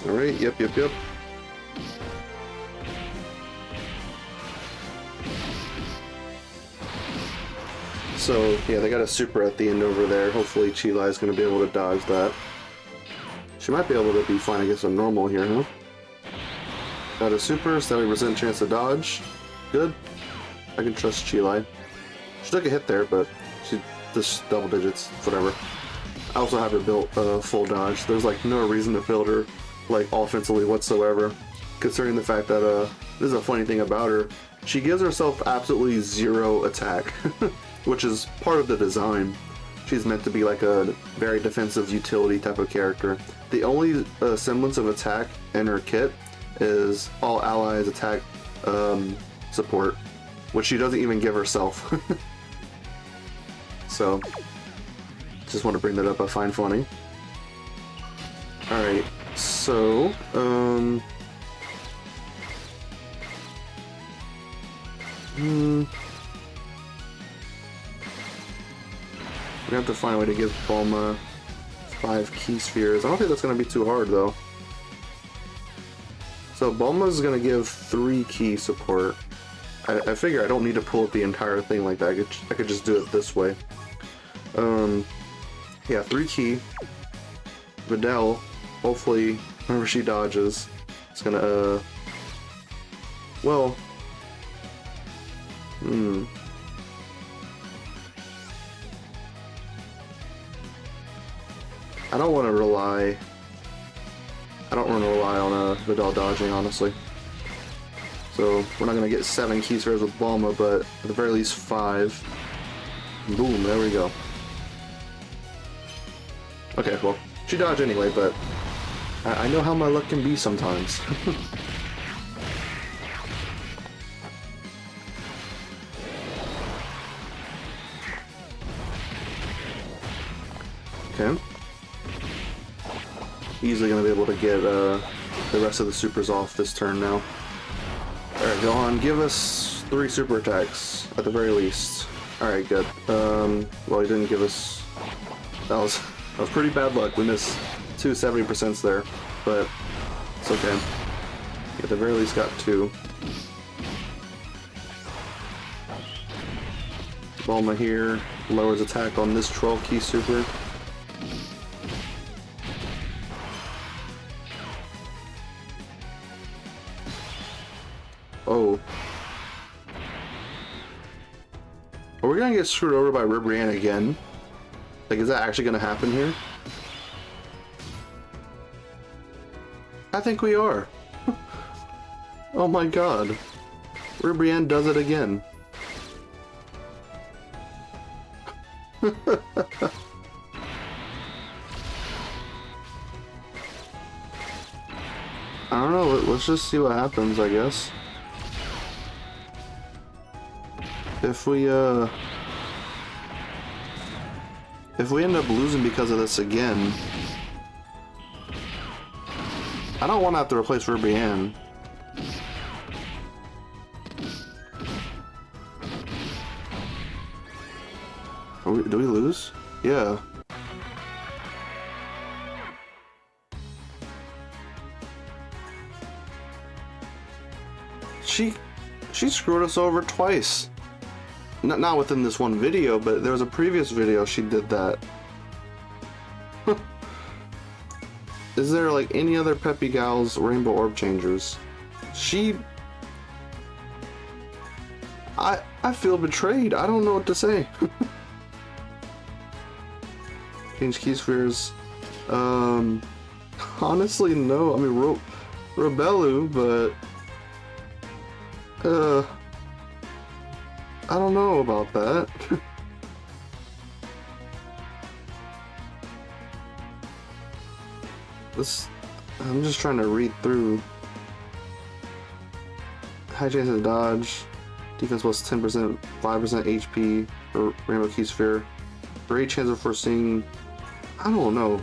Alright, yep. So, yeah, they got a super at the end over there. Hopefully Chilai is going to be able to dodge that. She might be able to be fine against a normal here, huh? Got a super, 70% chance to dodge. Good. I can trust Chilai. She took a hit there, but she just double digits, whatever. I also have her built full dodge. There's like no reason to build her like offensively whatsoever, considering the fact that this is a funny thing about her. She gives herself absolutely 0 attack, which is part of the design. She's meant to be like a very defensive utility type of character. The only semblance of attack in her kit is all allies attack support, which she doesn't even give herself. So, just want to bring that up. I find funny. Alright, so, we have to find a way to give Bulma 5 key spheres. I don't think that's going to be too hard, though. So Bulma's going to give 3 key support. I figure I don't need to pull up the entire thing like that. I could just do it this way. Yeah, 3 key. Videl, hopefully, whenever she dodges, it's gonna, well, I don't want to rely on Videl dodging, honestly. So we're not going to get 7 key spheres with Bulma, but at the very least 5. Boom, there we go. Okay, well, she dodged anyway, but I know how my luck can be sometimes. Okay. Easily going to be able to get the rest of the supers off this turn now. Alright, Gohan, give us 3 super attacks, at the very least. Alright, good. Well, he didn't give us... That was pretty bad luck. We missed 2 70% there, but it's okay. At the very least got 2. Bulma here lowers attack on this troll key super. Oh. Are we gonna get screwed over by Ribrianne again? Like, is that actually gonna happen here? I think we are. Oh my god. Ribrianne does it again. I don't know, let's just see what happens, I guess. If we end up losing because of this again, I don't want to have to replace Ribrianne. Do we lose? Yeah. She screwed us over twice. Not within this one video, but there was a previous video she did that. Is there like any other Peppy Gal's Rainbow Orb Changers? I feel betrayed. I don't know what to say. Change key spheres. Honestly, no. I mean, Rebellu, but I don't know about that. I'm just trying to read through. High chance of dodge. Defense plus 10%, 5% HP for Rainbow Key Sphere. Great chance of foreseeing. I don't know.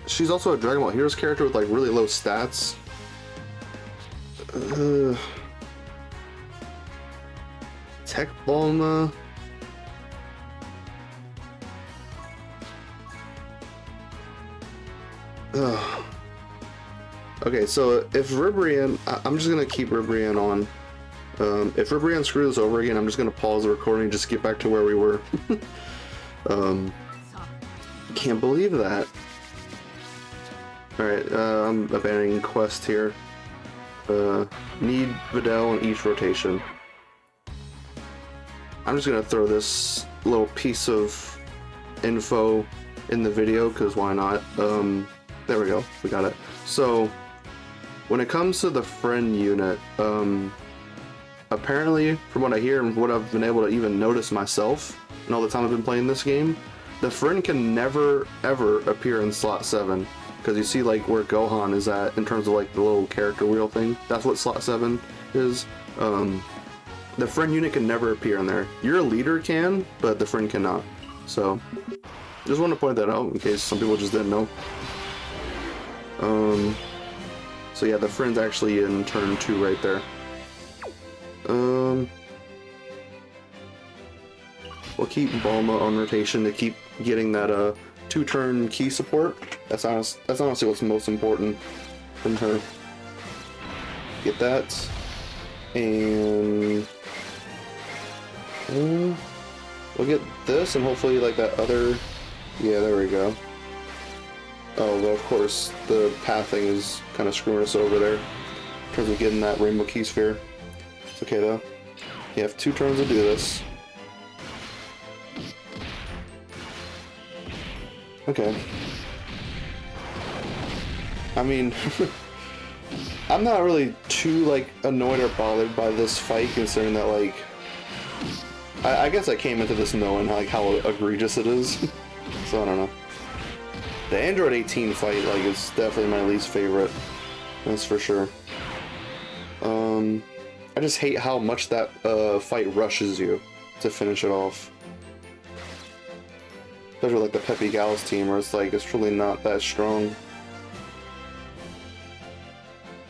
She's also a Dragon Ball Heroes character with like really low stats. Tech Bulma. Ugh. Okay, so if Ribrianne, I'm just gonna keep Ribrianne on. If Ribrianne screws us over again, I'm just gonna pause the recording and just get back to where we were. Can't believe that. Alright, I'm abandoning quest here. Need Videl in each rotation. I'm just gonna throw this little piece of info in the video, because why not? There we go, we got it. So, when it comes to the friend unit, apparently, from what I hear and what I've been able to even notice myself, and all the time I've been playing this game, the friend can never, ever appear in slot 7. Because you see like where Gohan is at in terms of like the little character wheel thing. That's what slot 7 is. The friend unit can never appear in there. Your leader can, but the friend cannot. So, just want to point that out in case some people just didn't know. So yeah, the friend's actually in turn 2 right there. We'll keep Bulma on rotation to keep getting that 2-turn key support. That's honestly what's most important from her. Get that, and we'll get this, and hopefully like that other. Yeah, there we go. Oh well, of course the pathing is kind of screwing us over there in terms of getting that Rainbow Key Sphere. It's okay though. You have 2 turns to do this. Okay. I mean, I'm not really too like annoyed or bothered by this fight, considering that like I guess I came into this knowing like how egregious it is. So I don't know. The Android 18 fight like is definitely my least favorite. That's for sure. I just hate how much that fight rushes you to finish it off. Especially like the Peppy Gals team, where it's like it's really not that strong.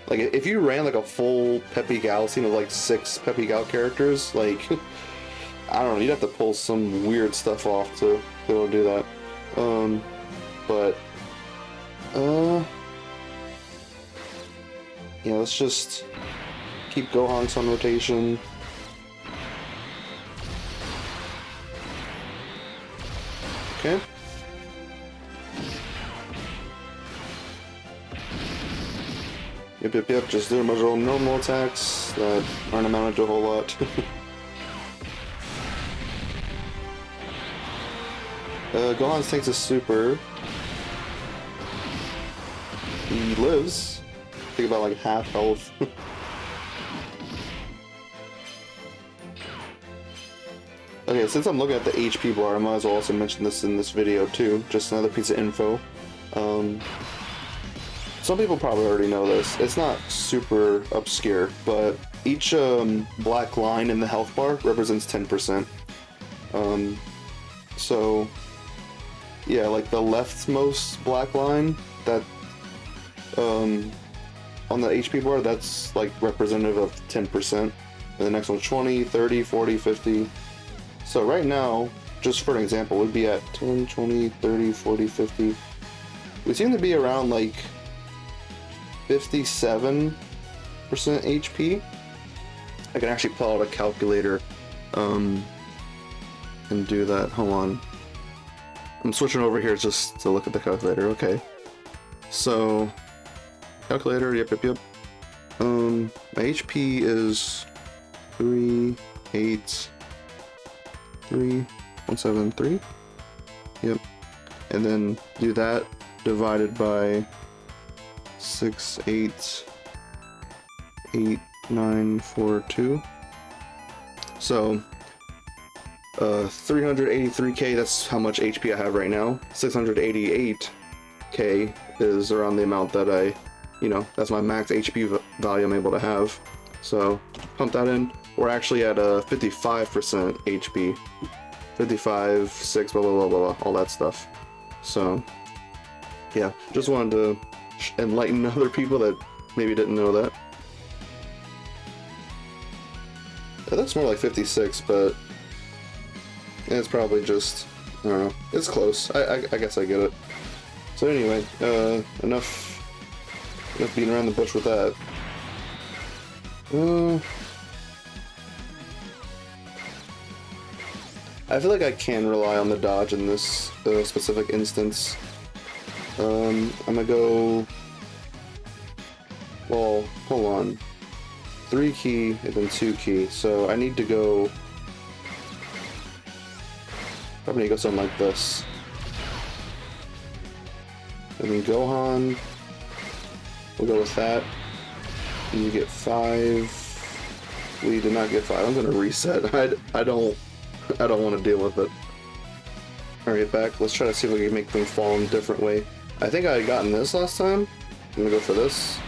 Like if you ran like a full Peppy Gals team of like 6 Peppy Gal characters, like I don't know, you'd have to pull some weird stuff off to be able to do that. Yeah, let's just keep Gohanks on rotation. Okay. Yep, just doing a bunch of normal attacks that aren't amounted to a whole lot. Gohan takes a super. He lives. I think about like half health. Okay, since I'm looking at the HP bar, I might as well also mention this in this video too. Just another piece of info. Some people probably already know this. It's not super obscure, but each black line in the health bar represents 10%. So, yeah, like the leftmost black line, that on the HP bar, that's like representative of 10%. And the next one's 20, 30, 40, 50. So right now, just for an example, we'd be at 10, 20, 30, 40, 50. We seem to be around like 57% HP. I can actually pull out a calculator and do that. Hold on. I'm switching over here just to look at the calculator. Okay. So, calculator, yep. My HP is 383,173. Yep. And then do that divided by 688,942. So 383k, that's how much HP I have right now. 688k is around the amount that that's my max HP value I'm able to have. So pump that in. We're actually at a 55% HP. 55, 6, blah, blah, blah, blah, all that stuff. So, yeah, just wanted to enlighten other people that maybe didn't know that. That's more like 56, but it's probably just, I don't know, it's close. I guess I get it. So anyway, enough beating around the bush with that. I feel like I can rely on the dodge in this specific instance. I'm gonna go, well, hold on, 3 key and then 2 key, so I need to go, probably need to go something like this. And then Gohan, we'll go with that, and you get 5, we did not get 5, I'm gonna reset, I don't want to deal with it. Alright, back. Let's try to see if we can make them fall in a different way. I think I had gotten this last time. I'm gonna go for this.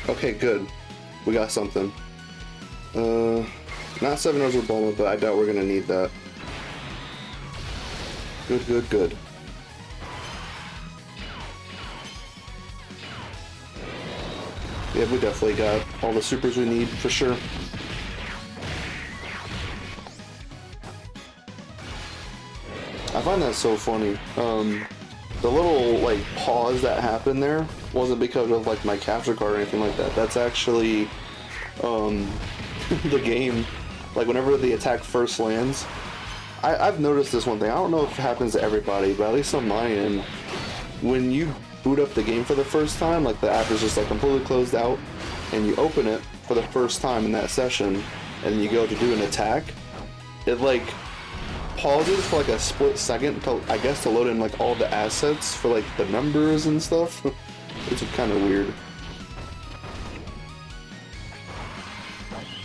Okay, good. We got something. Not 7 hours with BULMA, but I doubt we're gonna need that. Good. Yeah, we definitely got all the supers we need, for sure. I find that so funny. The little, like, pause that happened there wasn't because of, like, my capture card or anything like that. That's actually, the game. Like, whenever the attack first lands, I've noticed this one thing. I don't know if it happens to everybody, but at least on my end, when you boot up the game for the first time, like the app is just like completely closed out, and you open it for the first time in that session, and you go to do an attack, it like pauses for like a split second to, I guess, to load in like all the assets for like the numbers and stuff. It's kind of weird.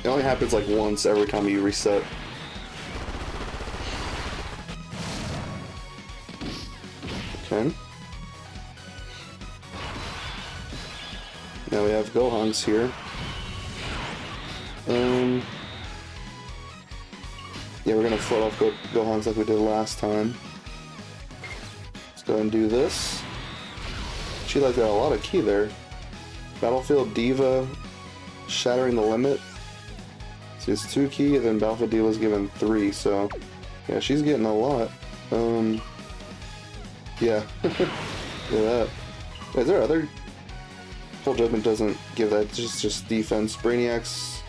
It only happens like once every time you reset. Okay. Now we have Gohan's here. Yeah, we're gonna float off Gohan's like we did last time. Let's go ahead and do this. She like got a lot of key there. Battlefield Diva, shattering the limit. So it's 2 key, and then Battlefield Diva's given 3. So yeah, she's getting a lot. Yeah. Look at that. Wait, is there other? Full Judgment doesn't give that, it's just defense. Brainiac's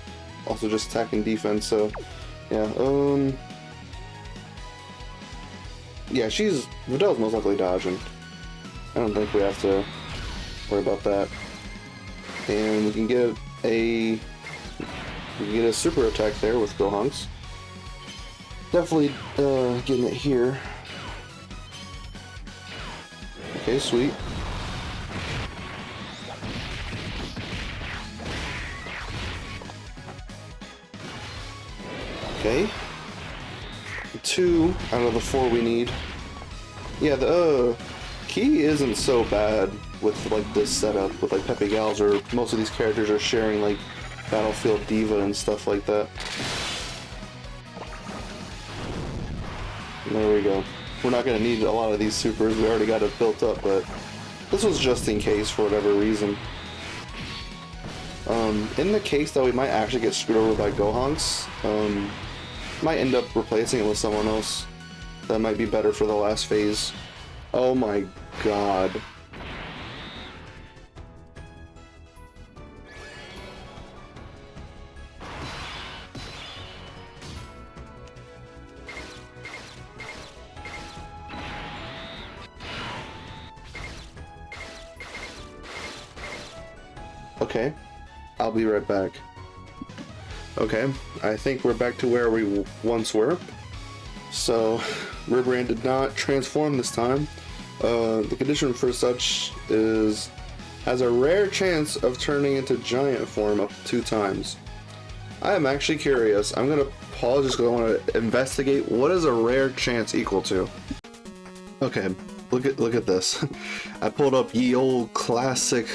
also just attacking defense, so yeah, Yeah, Vidal's most likely dodging. I don't think we have to worry about that. And we can get a super attack there with Gohanks. Definitely getting it here. Okay, sweet. Okay. 2 out of the 4 we need. Yeah, the key isn't so bad with like this setup with like Pepe Gals, or most of these characters are sharing like Battlefield Diva and stuff like that. And there we go. We're not going to need a lot of these supers, we already got it built up, but this was just in case for whatever reason. In the case that we might actually get screwed over by Gohanks, might end up replacing it with someone else that might be better for the last phase. Oh my god. Okay, I'll be right back. Okay, I think we're back to where we once were. So, Ribrand did not transform this time. The condition for such has a rare chance of turning into giant form up to 2 times. I am actually curious. I'm gonna pause just because I want to investigate what is a rare chance equal to. Okay, look at this. I pulled up ye old classic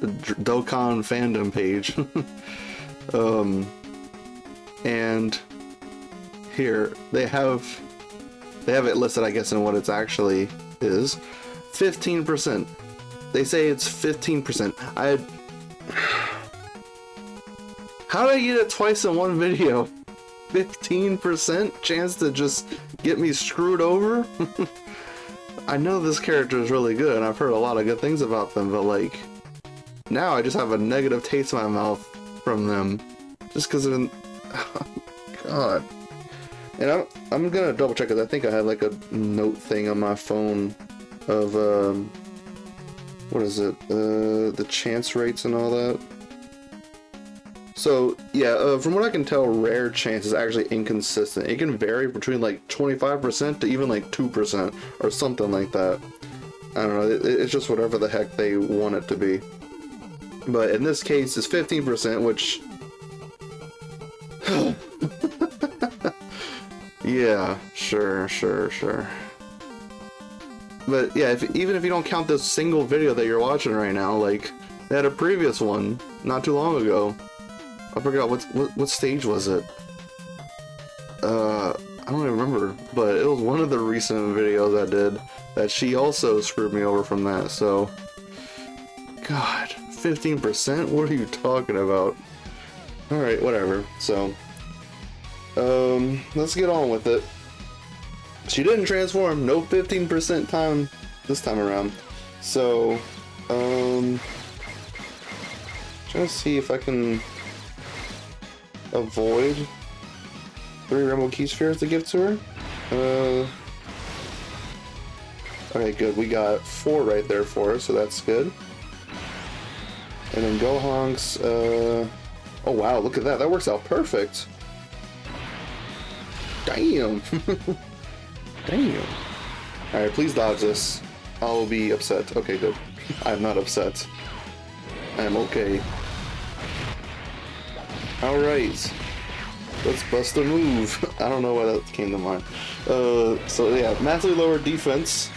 Dokkan fandom page. And here they have it listed, I guess, in what it's actually is. 15%. They say it's 15%. How did I get it twice in one video? 15% chance to just get me screwed over? I know this character is really good, and I've heard a lot of good things about them, but like, now I just have a negative taste in my mouth from them. Just because of... Oh, God. And I'm gonna double check, because I think I have like a note thing on my phone of, what is it? The chance rates and all that. So, yeah, from what I can tell, rare chance is actually inconsistent. It can vary between like 25% to even like 2% or something like that. I don't know, it's just whatever the heck they want it to be. But in this case, it's 15%, which... Yeah, sure. But yeah, even if you don't count this single video that you're watching right now, like, they had a previous one not too long ago. I forgot what stage was it. I don't even remember, but it was one of the recent videos I did that she also screwed me over from that. So, God, 15%? What are you talking about? All right, whatever. So, let's get on with it. She didn't transform. No 15% time this time around. So, trying to see if I can avoid 3 Rainbow Key Spheres to give to her. Okay, good. We got 4 right there for her, so that's good. And then Gohanks, oh wow, look at that. That works out perfect. Damn. Damn. Alright, please dodge this. I'll be upset. Okay, good. I'm not upset. I'm okay. Alright. Let's bust a move. I don't know why that came to mind. So yeah, massively lower defense.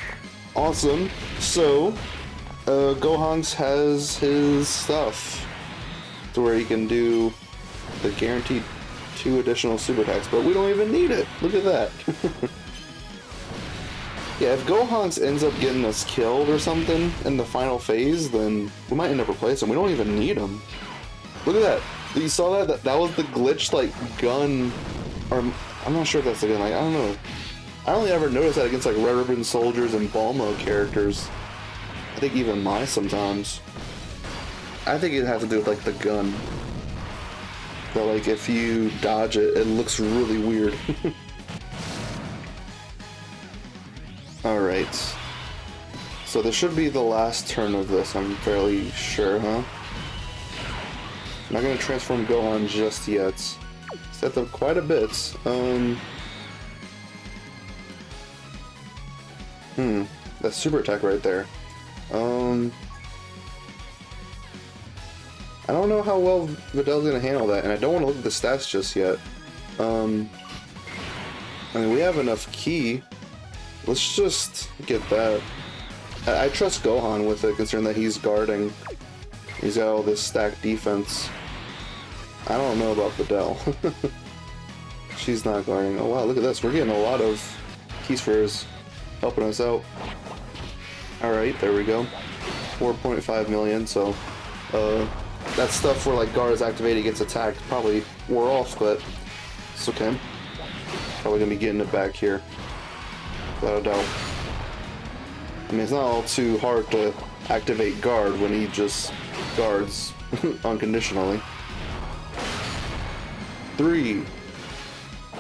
Awesome. So, Gohanks has his stuff to where he can do the guaranteed 2 additional super attacks, but we don't even need it. Look at that. Yeah, if Gohanks ends up getting us killed or something in the final phase, then we might end up replacing him. We don't even need him. Look at that. You saw that? That was the glitch, like, gun, or I'm not sure if that's the gun. Like, I don't know. I only ever noticed that against like Red Ribbon Soldiers and BULMA characters. I think even Mai sometimes. I think it has to do with like the gun. But like if you dodge it, it looks really weird. Alright. So this should be the last turn of this, I'm fairly sure, huh? I'm not gonna transform Gohan just yet. Set up quite a bit. That's super attack right there. I don't know how well Vidal's gonna handle that, and I don't want to look at the stats just yet. I mean, we have enough ki. Let's just get that. I trust Gohan with it, considering that he's guarding. He's got all this stacked defense. I don't know about Vidal. She's not guarding. Oh wow, look at this. We're getting a lot of ki spheres helping us out. Alright, there we go. 4.5 million, so that stuff where like guard is activated, gets attacked, probably wore off, but it's okay. Probably gonna be getting it back here, without a doubt. I mean, it's not all too hard to activate guard when he just guards unconditionally. 3.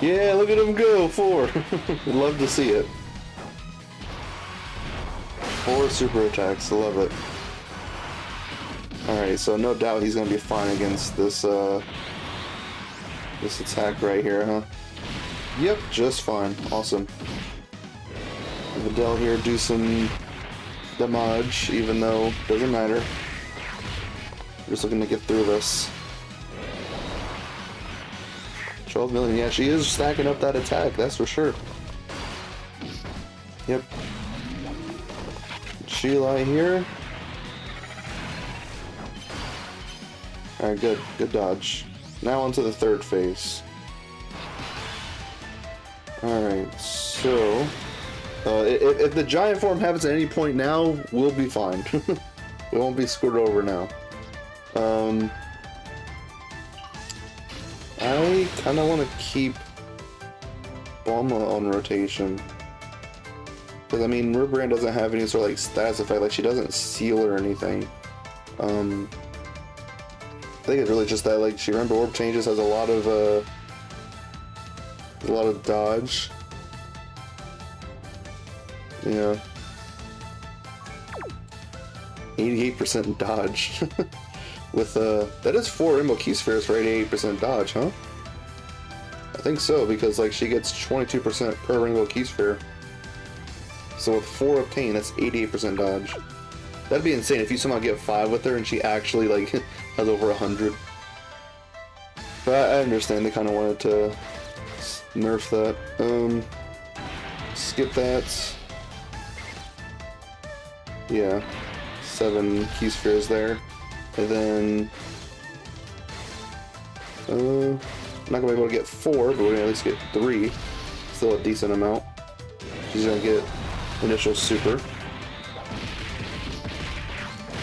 Yeah, look at him go. 4. Love to see it. 4 super attacks. Love it. Alright, so no doubt he's gonna be fine against this this attack right here, huh? Yep, just fine. Awesome. Vidal here do some damage, even though it doesn't matter. We're just looking to get through this. 12 million. Yeah, she is stacking up that attack, that's for sure. Yep. Sheila here. Alright, good. Good dodge. Now onto the third phase. Alright, so... if the giant form happens at any point now, we'll be fine. We won't be screwed over now. I kind of want to keep BULMA on rotation. Because, I mean, Ribrand doesn't have any sort of, like, status effect. Like, she doesn't seal or anything. I think it's really just that, like, she, remember, Orb Changes has a lot of dodge. Yeah. 88% dodge. With, that is 4 Rainbow Key Spheres for 88% dodge, huh? I think so, because, like, she gets 22% per Rainbow Key Sphere. So with 4 obtained, that's 88% dodge. That'd be insane if you somehow get 5 with her and she actually, like, has over 100. But I understand they kind of wanted to nerf that. Skip that. Yeah. 7 Key Spheres there. And then... I'm not gonna be able to get 4, but we're gonna at least get 3. Still a decent amount. She's gonna get initial super.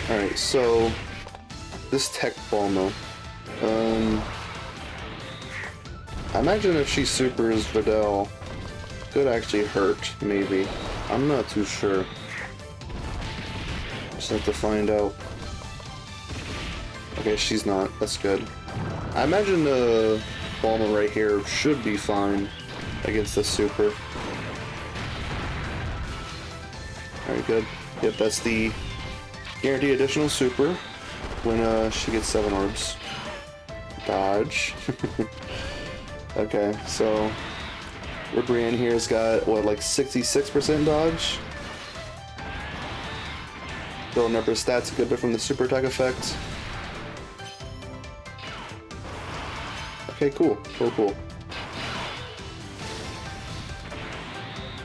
Alright, so... this Tech BULMA. I imagine if she supers Vidal, could actually hurt, maybe. I'm not too sure. Just have to find out. Okay, she's not. That's good. I imagine the BULMA right here should be fine against the super. Alright, good. Yep, that's the guaranteed additional super when she gets 7 orbs. Dodge. Okay, so Ribrianne here's got, what, like 66% dodge? Building up her stats a good bit from the super attack effect. Okay, cool. Cool.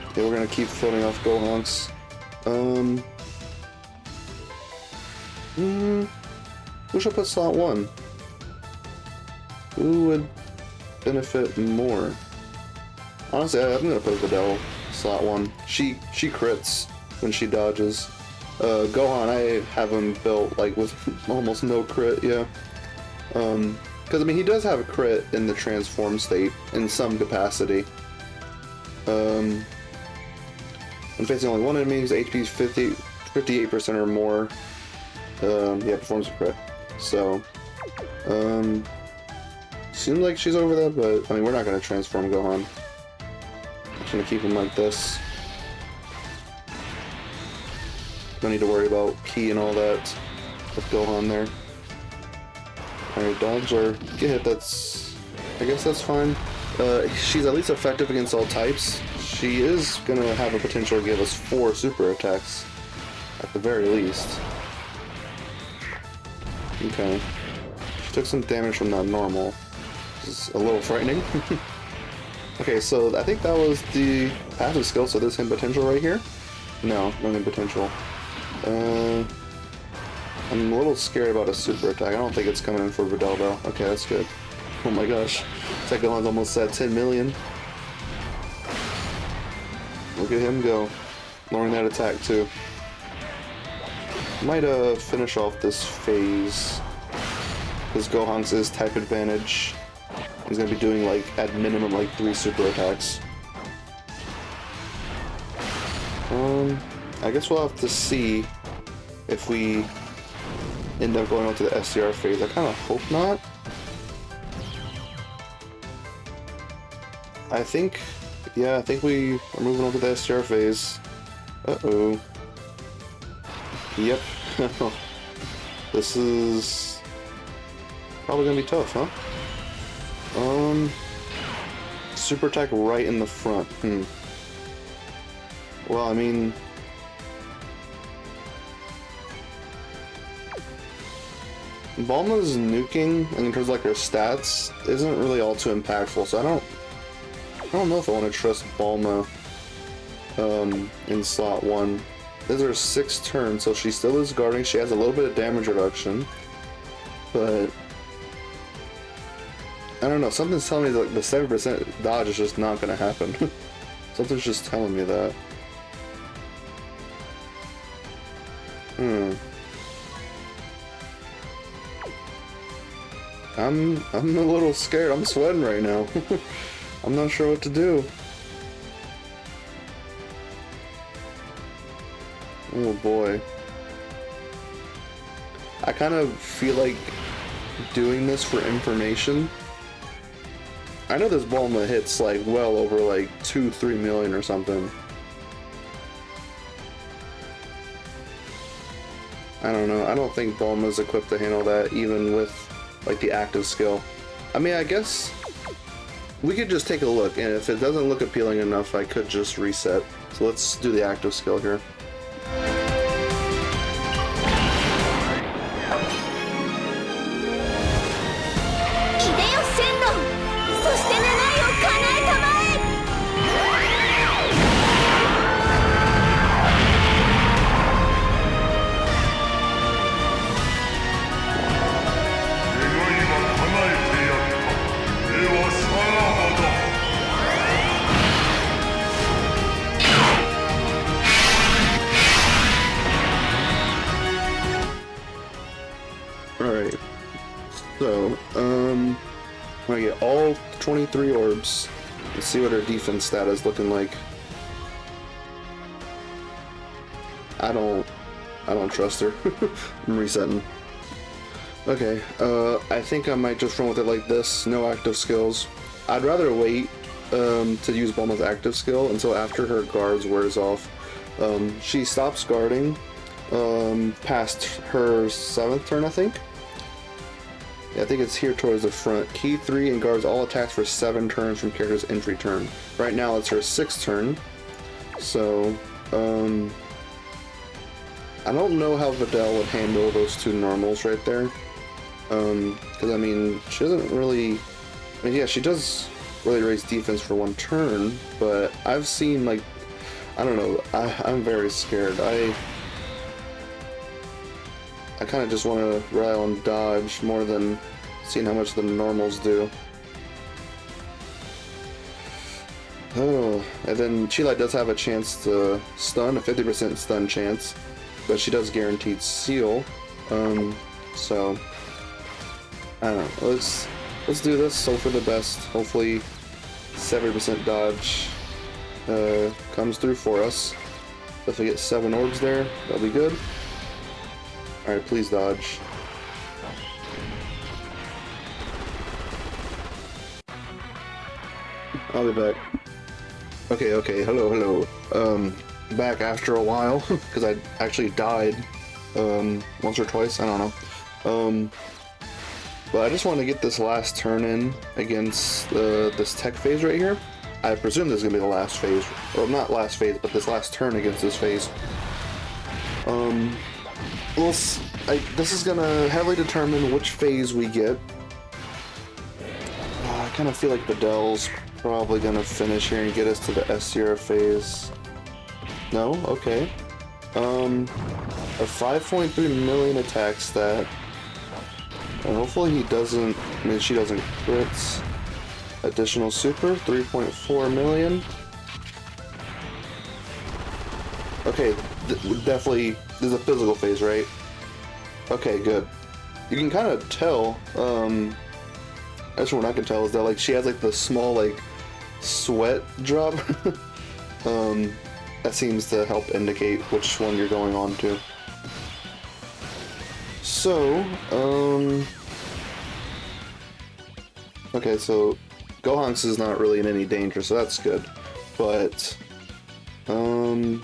Okay, we're gonna keep floating off Gohanks. Who should put slot 1? Who would benefit more? Honestly, I'm gonna put Vidal slot 1. She crits when she dodges. Gohan, I have him built like with almost no crit, yeah. Because I mean, he does have a crit in the transform state in some capacity. When facing only one enemy, his HP is 58% or more. Yeah, performs a crit. So, seems like she's over that, but I mean, we're not gonna transform Gohan. Just gonna keep him like this. Don't need to worry about ki and all that with Gohan there. Alright, dodge or get hit, that's... I guess that's fine. She's at least effective against all types. She is gonna have a potential to give us 4 super attacks, at the very least. Okay. She took some damage from that normal. This is a little frightening. Okay, so I think that was the passive skill, so there's him potential right here? No, no him potential. I'm a little scared about a super attack. I don't think it's coming in for Videl though. Okay, that's good. Oh my gosh. That Gohan's almost at 10 million. Look at him go. Lowering that attack too. Might finish off this phase. Because Gohan's is type advantage. He's gonna be doing like at minimum like 3 super attacks. I guess we'll have to see if we end up going on to the SDR phase. I kind of hope not. I think we are moving on to the SDR phase. Uh-oh. Yep. This is probably gonna be tough, huh? Super attack right in the front. Well, I mean... Bulma's nuking, in terms of like her stats, isn't really all too impactful, so I don't know if I want to trust Bulma in slot 1. This is her 6th turn, so she still is guarding. She has a little bit of damage reduction, but I don't know, something's telling me that the 7% dodge is just not going to happen. Something's just telling me that. I'm a little scared. I'm sweating right now. I'm not sure what to do. Oh boy. I kind of feel like doing this for information. I know this Bulma hits like well over like 2-3 million or something. I don't know. I don't think Bulma's equipped to handle that even with like the active skill. I mean, I guess we could just take a look, and if it doesn't look appealing enough, I could just reset. So let's do the active skill here. Alright, so, I get all 23 orbs. Let's see what her defense stat is looking like. I don't trust her. I'm resetting. Okay, I think I might just run with it like this, no active skills. I'd rather wait to use Bulma's active skill until after her guards wears off. She stops guarding past her 7th turn, I think. Yeah, I think it's here towards the front. Key 3 and guards all attacks for 7 turns from character's entry turn. Right now it's her 6th turn, so I don't know how Videl would handle those 2 normals right there. Because I mean, she doesn't really... I mean, yeah, she does really raise defense for 1 turn, but I've seen, like... I don't know, I'm very scared. I kind of just want to rely on dodge more than seeing how much the normals do. Oh, and then Chilai does have a chance to stun, a 50% stun chance, but she does guaranteed seal. So I don't know. Let's do this. Hope for the best. Hopefully, 70% dodge comes through for us. If we get 7 orbs there, that'll be good. Alright, please dodge. I'll be back. Okay, hello. back after a while because I actually died once or twice, I don't know. But I just want to get this last turn in against this tech phase right here. I presume this is going to be the last phase, or not last phase, but this last turn against this phase. This is going to heavily determine which phase we get. I kind of feel like Vidal's probably going to finish here and get us to the SCR phase. No? Okay. A 5.3 million attack stat. And hopefully he doesn't, she doesn't crits. Additional super, 3.4 million. Okay, definitely, this is a physical phase, right? Okay, good. You can kind of tell, that's what I can tell is that, like, she has, like, the small, like, sweat drop. That seems to help indicate which one you're going on to. So, okay, so Gohanks is not really in any danger, so that's good. But, I'm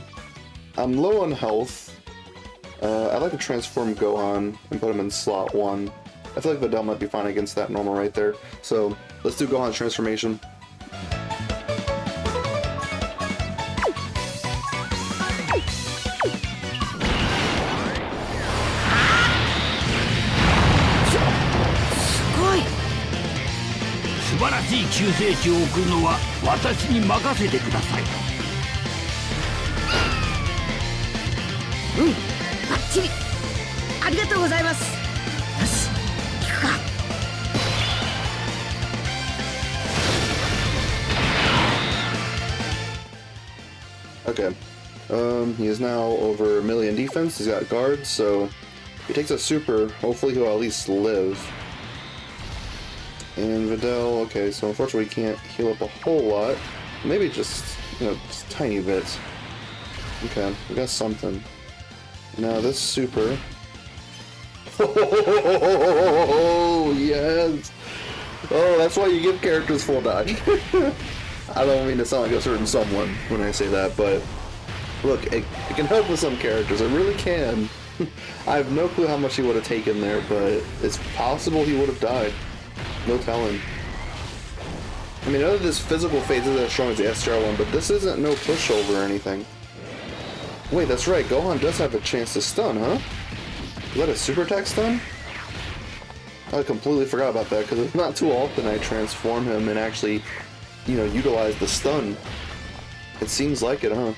low on health. I'd like to transform Gohan and put him in slot 1. I feel like Vidal might be fine against that normal right there. So, let's do Gohan's transformation. Okay, he is now over 1 million defense, he's got guards, so if he takes a super, hopefully he'll at least live. And Vidal, okay, so unfortunately we can't heal up a whole lot, maybe just, you know, just tiny bits. Okay, we got something. Now this super. Oh, yes! Oh, that's why you give characters full dodge. I don't mean to sound like a certain someone when I say that, but look, it can help with some characters. It really can. I have no clue how much he would have taken there, but it's possible he would have died. No telling. I mean, other than this physical phase isn't as strong as the STR one, but this isn't no pushover or anything. Wait, that's right. Gohan does have a chance to stun, huh? Is that a super attack stun? I completely forgot about that because it's not too often I transform him and actually, you know, utilize the stun. It seems like it, huh?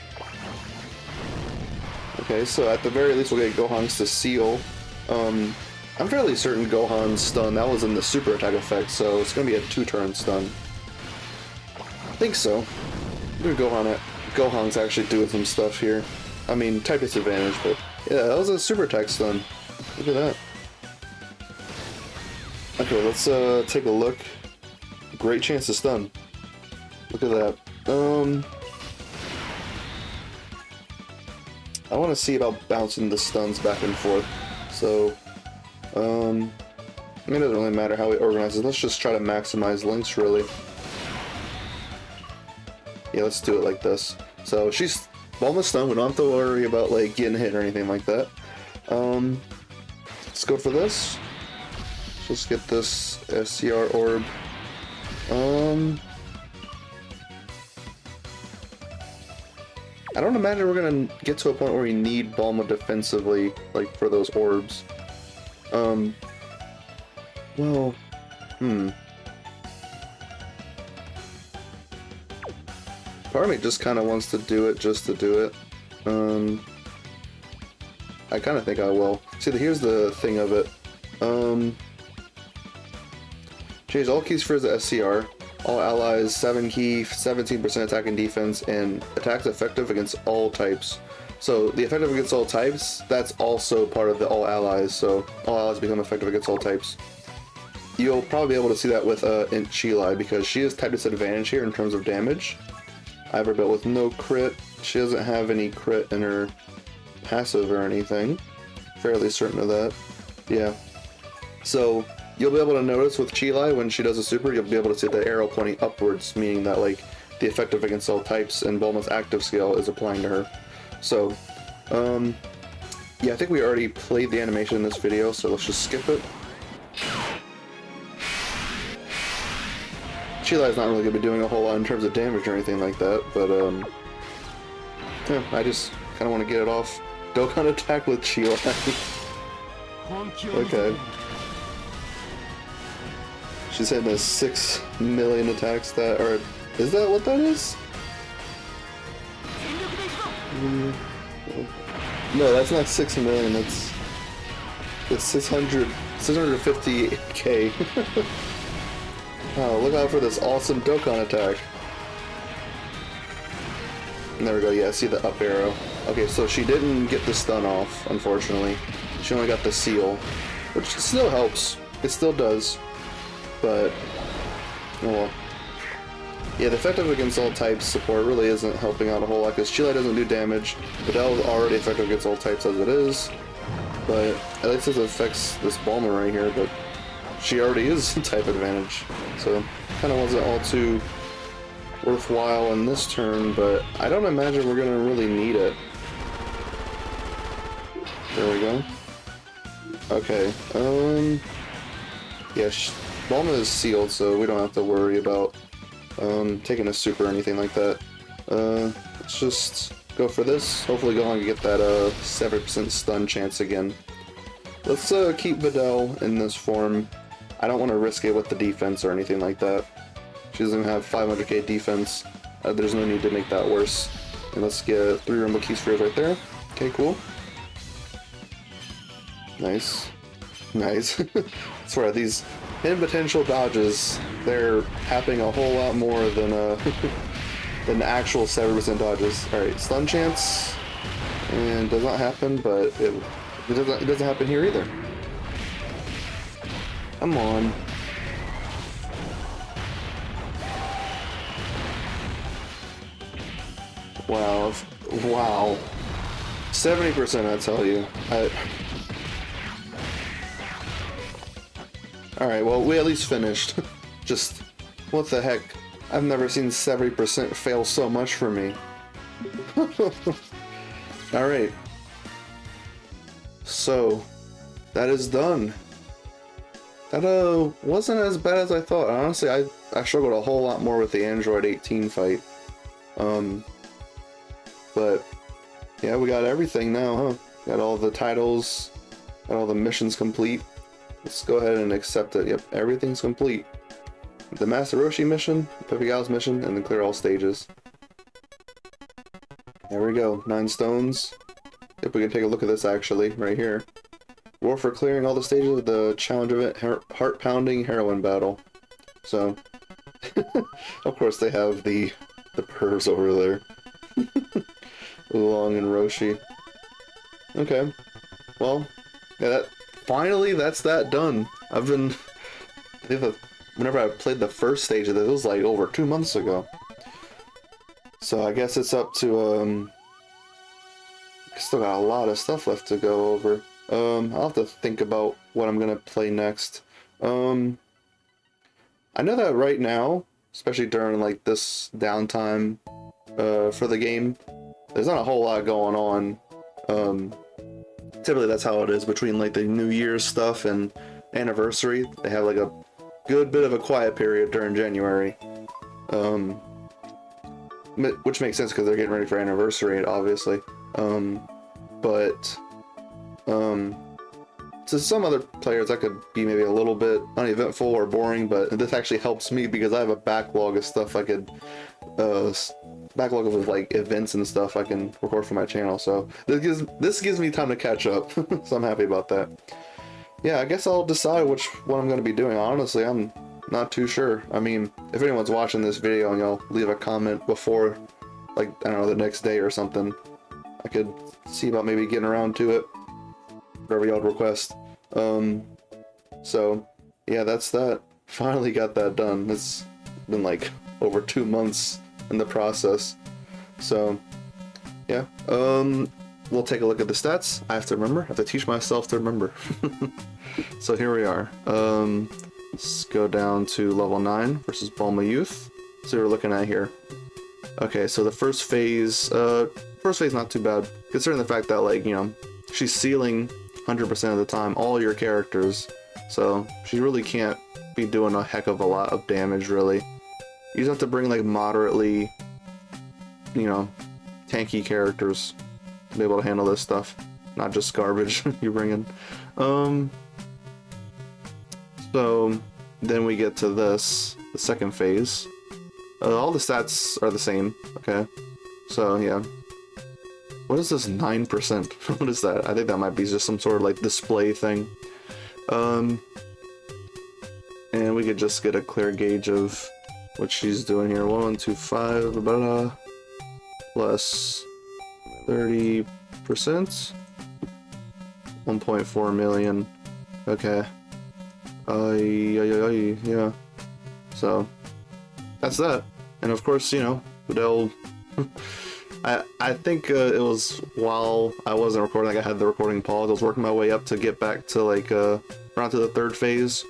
Okay, so at the very least we'll get Gohan's to seal. I'm fairly certain Gohan's stun, that was in the super attack effect, so it's gonna be a 2-turn stun. I think so. I'm gonna Gohan's actually doing some stuff here. I mean, type disadvantage, but yeah, that was a super attack stun. Look at that. Okay, let's take a look. Great chance to stun. Look at that. I want to see about bouncing the stuns back and forth. So, I mean, it doesn't really matter how we organize it. Let's just try to maximize links, really. Yeah, let's do it like this. So she's almost stunned. We don't have to worry about like getting hit or anything like that. Let's go for this. Let's just get this SCR orb. I don't imagine we're gonna get to a point where we need Bulma defensively, like for those orbs. Well, Part of me just kind of wants to do it just to do it. I kind of think I will. See, here's the thing of it. Change all keys for the SCR. All allies 7 key, 17% attack and defense, and attacks effective against all types. So the effective against all types, that's also part of the all allies. So all allies become effective against all types. You'll probably be able to see that with Int Chilai because she has type disadvantage here in terms of damage. I have her built with no crit. She doesn't have any crit in her passive or anything. Fairly certain of that. Yeah. So you'll be able to notice with Chilai when she does a super, you'll be able to see the arrow pointing upwards, meaning that like the effective against all types and Bulma's active scale is applying to her. So, yeah, I think we already played the animation in this video, so let's just skip it. Chilai's not really going to be doing a whole lot in terms of damage or anything like that, but, yeah, I just kind of want to get it off. Dokkan attack with Chilai. Okay. She's hitting a 6 million attacks that, or is that what that is? No, that's not 6 million, it's 650k. Oh, look out for this awesome Dokkan attack. And there we go, yeah, see the up arrow. Okay, so she didn't get the stun off, unfortunately. She only got the seal, which still helps. It still does. But, oh well. Yeah, the effective against all types support really isn't helping out a whole lot, because Chilai doesn't do damage. Videl's already effective against all types as it is. But at least it affects this BULMA right here, but she already is type advantage. So, kind of wasn't all too worthwhile in this turn, but I don't imagine we're going to really need it. There we go. Okay, yeah, BULMA is sealed, so we don't have to worry about taking a super or anything like that. Let's just go for this. Hopefully go on and get that 7% stun chance again. Let's keep Videl in this form. I don't want to risk it with the defense or anything like that. She doesn't have 500k defense. There's no need to make that worse. And let's get 3 Rainbow Key Spheres right there. Okay, cool. Nice. Nice. That's right, these hidden potential dodges, they're happening a whole lot more than than the actual 7% dodges. Alright, stun chance. And does not happen, but it doesn't happen here either. Come on. Wow. Wow. 70%, I tell you. Alright, well, we at least finished. Just, what the heck? I've never seen 70% fail so much for me. Alright. So, that is done. That wasn't as bad as I thought. Honestly, I struggled a whole lot more with the Android 18 fight. But, yeah, we got everything now, huh? Got all the titles, got all the missions complete. Let's go ahead and accept it. Yep, everything's complete. The Master Roshi mission, Pepe Gal's mission, and then clear all stages. There we go, 9 stones. Yep, we can take a look at this actually, right here. Reward for clearing all the stages of the challenge event, heart-pounding heroine battle. So, of course they have the pervs over there. Oolong and Roshi. Okay, well, yeah, finally that's that done. I think whenever I played the first stage of this, it was like over 2 months ago. So I guess it's up to, still got a lot of stuff left to go over. I'll have to think about what I'm gonna play next. I know that right now, especially during like this downtime for the game, there's not a whole lot going on. Typically that's how it is between like the New Year's stuff and anniversary. They have like a good bit of a quiet period during January. Which makes sense because they're getting ready for anniversary, obviously. To some other players that could be maybe a little bit uneventful or boring, but this actually helps me because I have a backlog of stuff I could, backlog of like events and stuff I can record for my channel. So this gives me time to catch up. So I'm happy about that. Yeah, I guess I'll decide which one I'm going to be doing. Honestly, I'm not too sure. I mean, if anyone's watching this video and y'all leave a comment before, like, I don't know, the next day or something, I could see about maybe getting around to it. Whatever y'all request. So, yeah, that's that. Finally got that done. It's been like over 2 months in the process. So, yeah. We'll take a look at the stats. I have to remember. I have to teach myself to remember. So here we are. Let's go down to level 9 versus BULMA Youth. So we're looking at here. Okay, so the first phase not too bad, considering the fact that, like, you know, she's sealing 100% of the time, all your characters, so she really can't be doing a heck of a lot of damage, really. You just have to bring, like, moderately, you know, tanky characters to be able to handle this stuff, not just garbage you bring in. So then we get to this, the second phase. All the stats are the same, okay? So, yeah. What is this 9%? What is that? I think that might be just some sort of, like, display thing. And we could just get a clear gauge of what she's doing here. 125, blah, plus 30%. 1.4 million. Okay. Yeah. So, that's that. And of course, you know, they'll... I think it was while I wasn't recording, like I had the recording paused, I was working my way up to get back to, like, around to the third phase,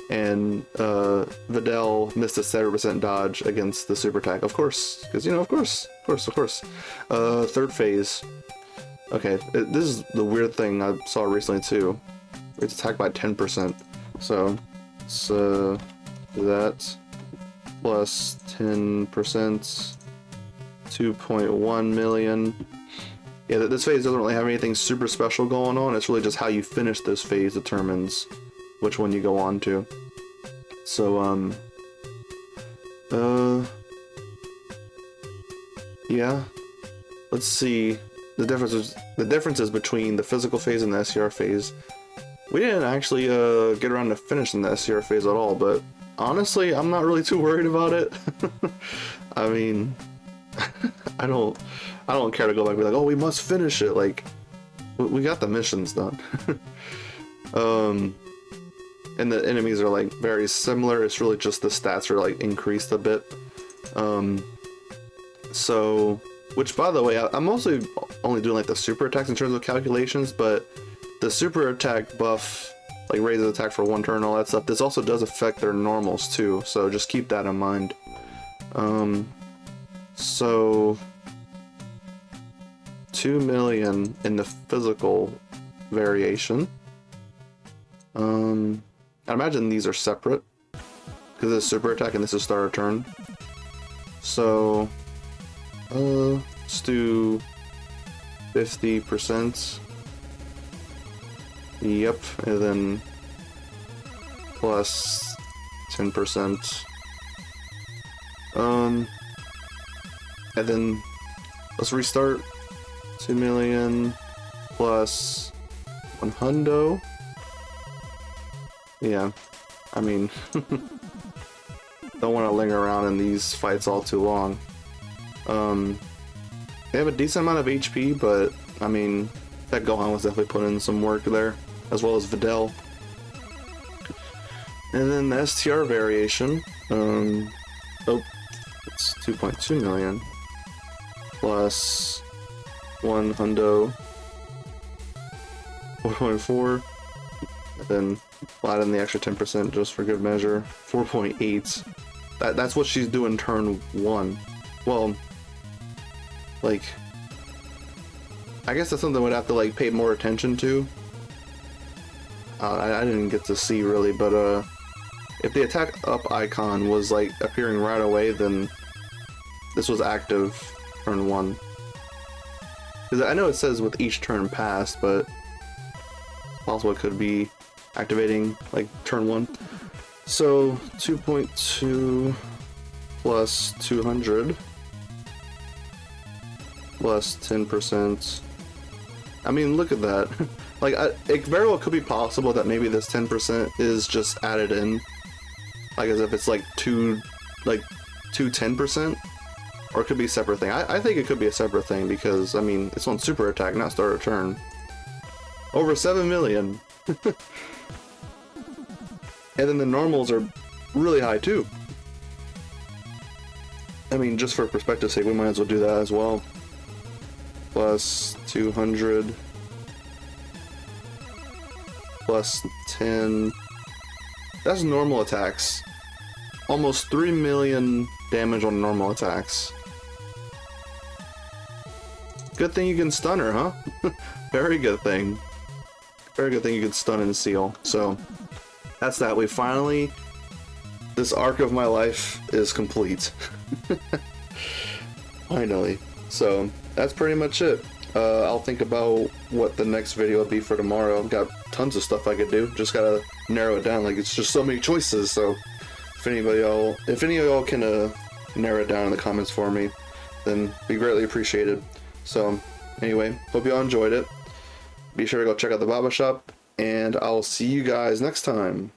and Videl missed a 70% dodge against the super attack. Of course, because, you know, of course. Third phase. Okay, this is the weird thing I saw recently too. It's attacked by 10%. So do that. Plus 10%. 2.1 million. Yeah, this phase doesn't really have anything super special going on. It's really just how you finish this phase determines which one you go on to. So, yeah. Let's see the differences between the physical phase and the SCR phase. We didn't actually get around to finishing the SCR phase at all, but honestly, I'm not really too worried about it. I mean, I don't care to go back and be like, oh, we must finish it. Like, we got the missions done. And the enemies are, like, very similar. It's really just the stats are, like, increased a bit. So, which, by the way, I'm mostly only doing, like, the super attacks in terms of calculations, but the super attack buff, like, raises attack for 1 turn and all that stuff, this also does affect their normals too, so just keep that in mind. So 2 million in the physical variation. I imagine these are separate because this is super attack and this is start a turn. So let's do 50%. Yep, and then plus 10%. And then let's restart. 2 million plus 100. Yeah, I mean, don't want to linger around in these fights all too long. They have a decent amount of HP, but I mean, that Gohan was definitely putting in some work there, as well as Videl. And then the STR variation, oh, it's 2.2 million plus 100, 4.4, and then add in the extra 10% just for good measure, 4.8. That's what she's doing turn 1. Well, like, I guess that's something we'd have to, like, pay more attention to. I didn't get to see really, but if the attack up icon was, like, appearing right away, then this was active turn 1. Because I know it says with each turn passed, but also it could be activating, like, turn 1. So 2.2 plus 200 plus 10%. I mean, look at that. Like, it very well could be possible that maybe this 10% is just added in, like, as if it's like two 10%, or it could be a separate thing. I think it could be a separate thing because, I mean, it's on super attack, not start a turn. Over 7 million. And then the normals are really high too. I mean, just for perspective's sake, we might as well do that as well. Plus 200 plus 10. That's normal attacks. Almost 3 million damage on normal attacks. Good thing you can stun her, huh? Very good thing. Very good thing you can stun and seal. So, that's that. We finally... This arc of my life is complete. Finally. So, that's pretty much it. I'll think about what the next video will be for tomorrow. I've got tons of stuff I could do. Just gotta narrow it down. Like, it's just so many choices. So, if any of y'all can narrow it down in the comments for me, then be greatly appreciated. So, anyway, hope y'all enjoyed it. Be sure to go check out the Baba Shop, and I'll see you guys next time.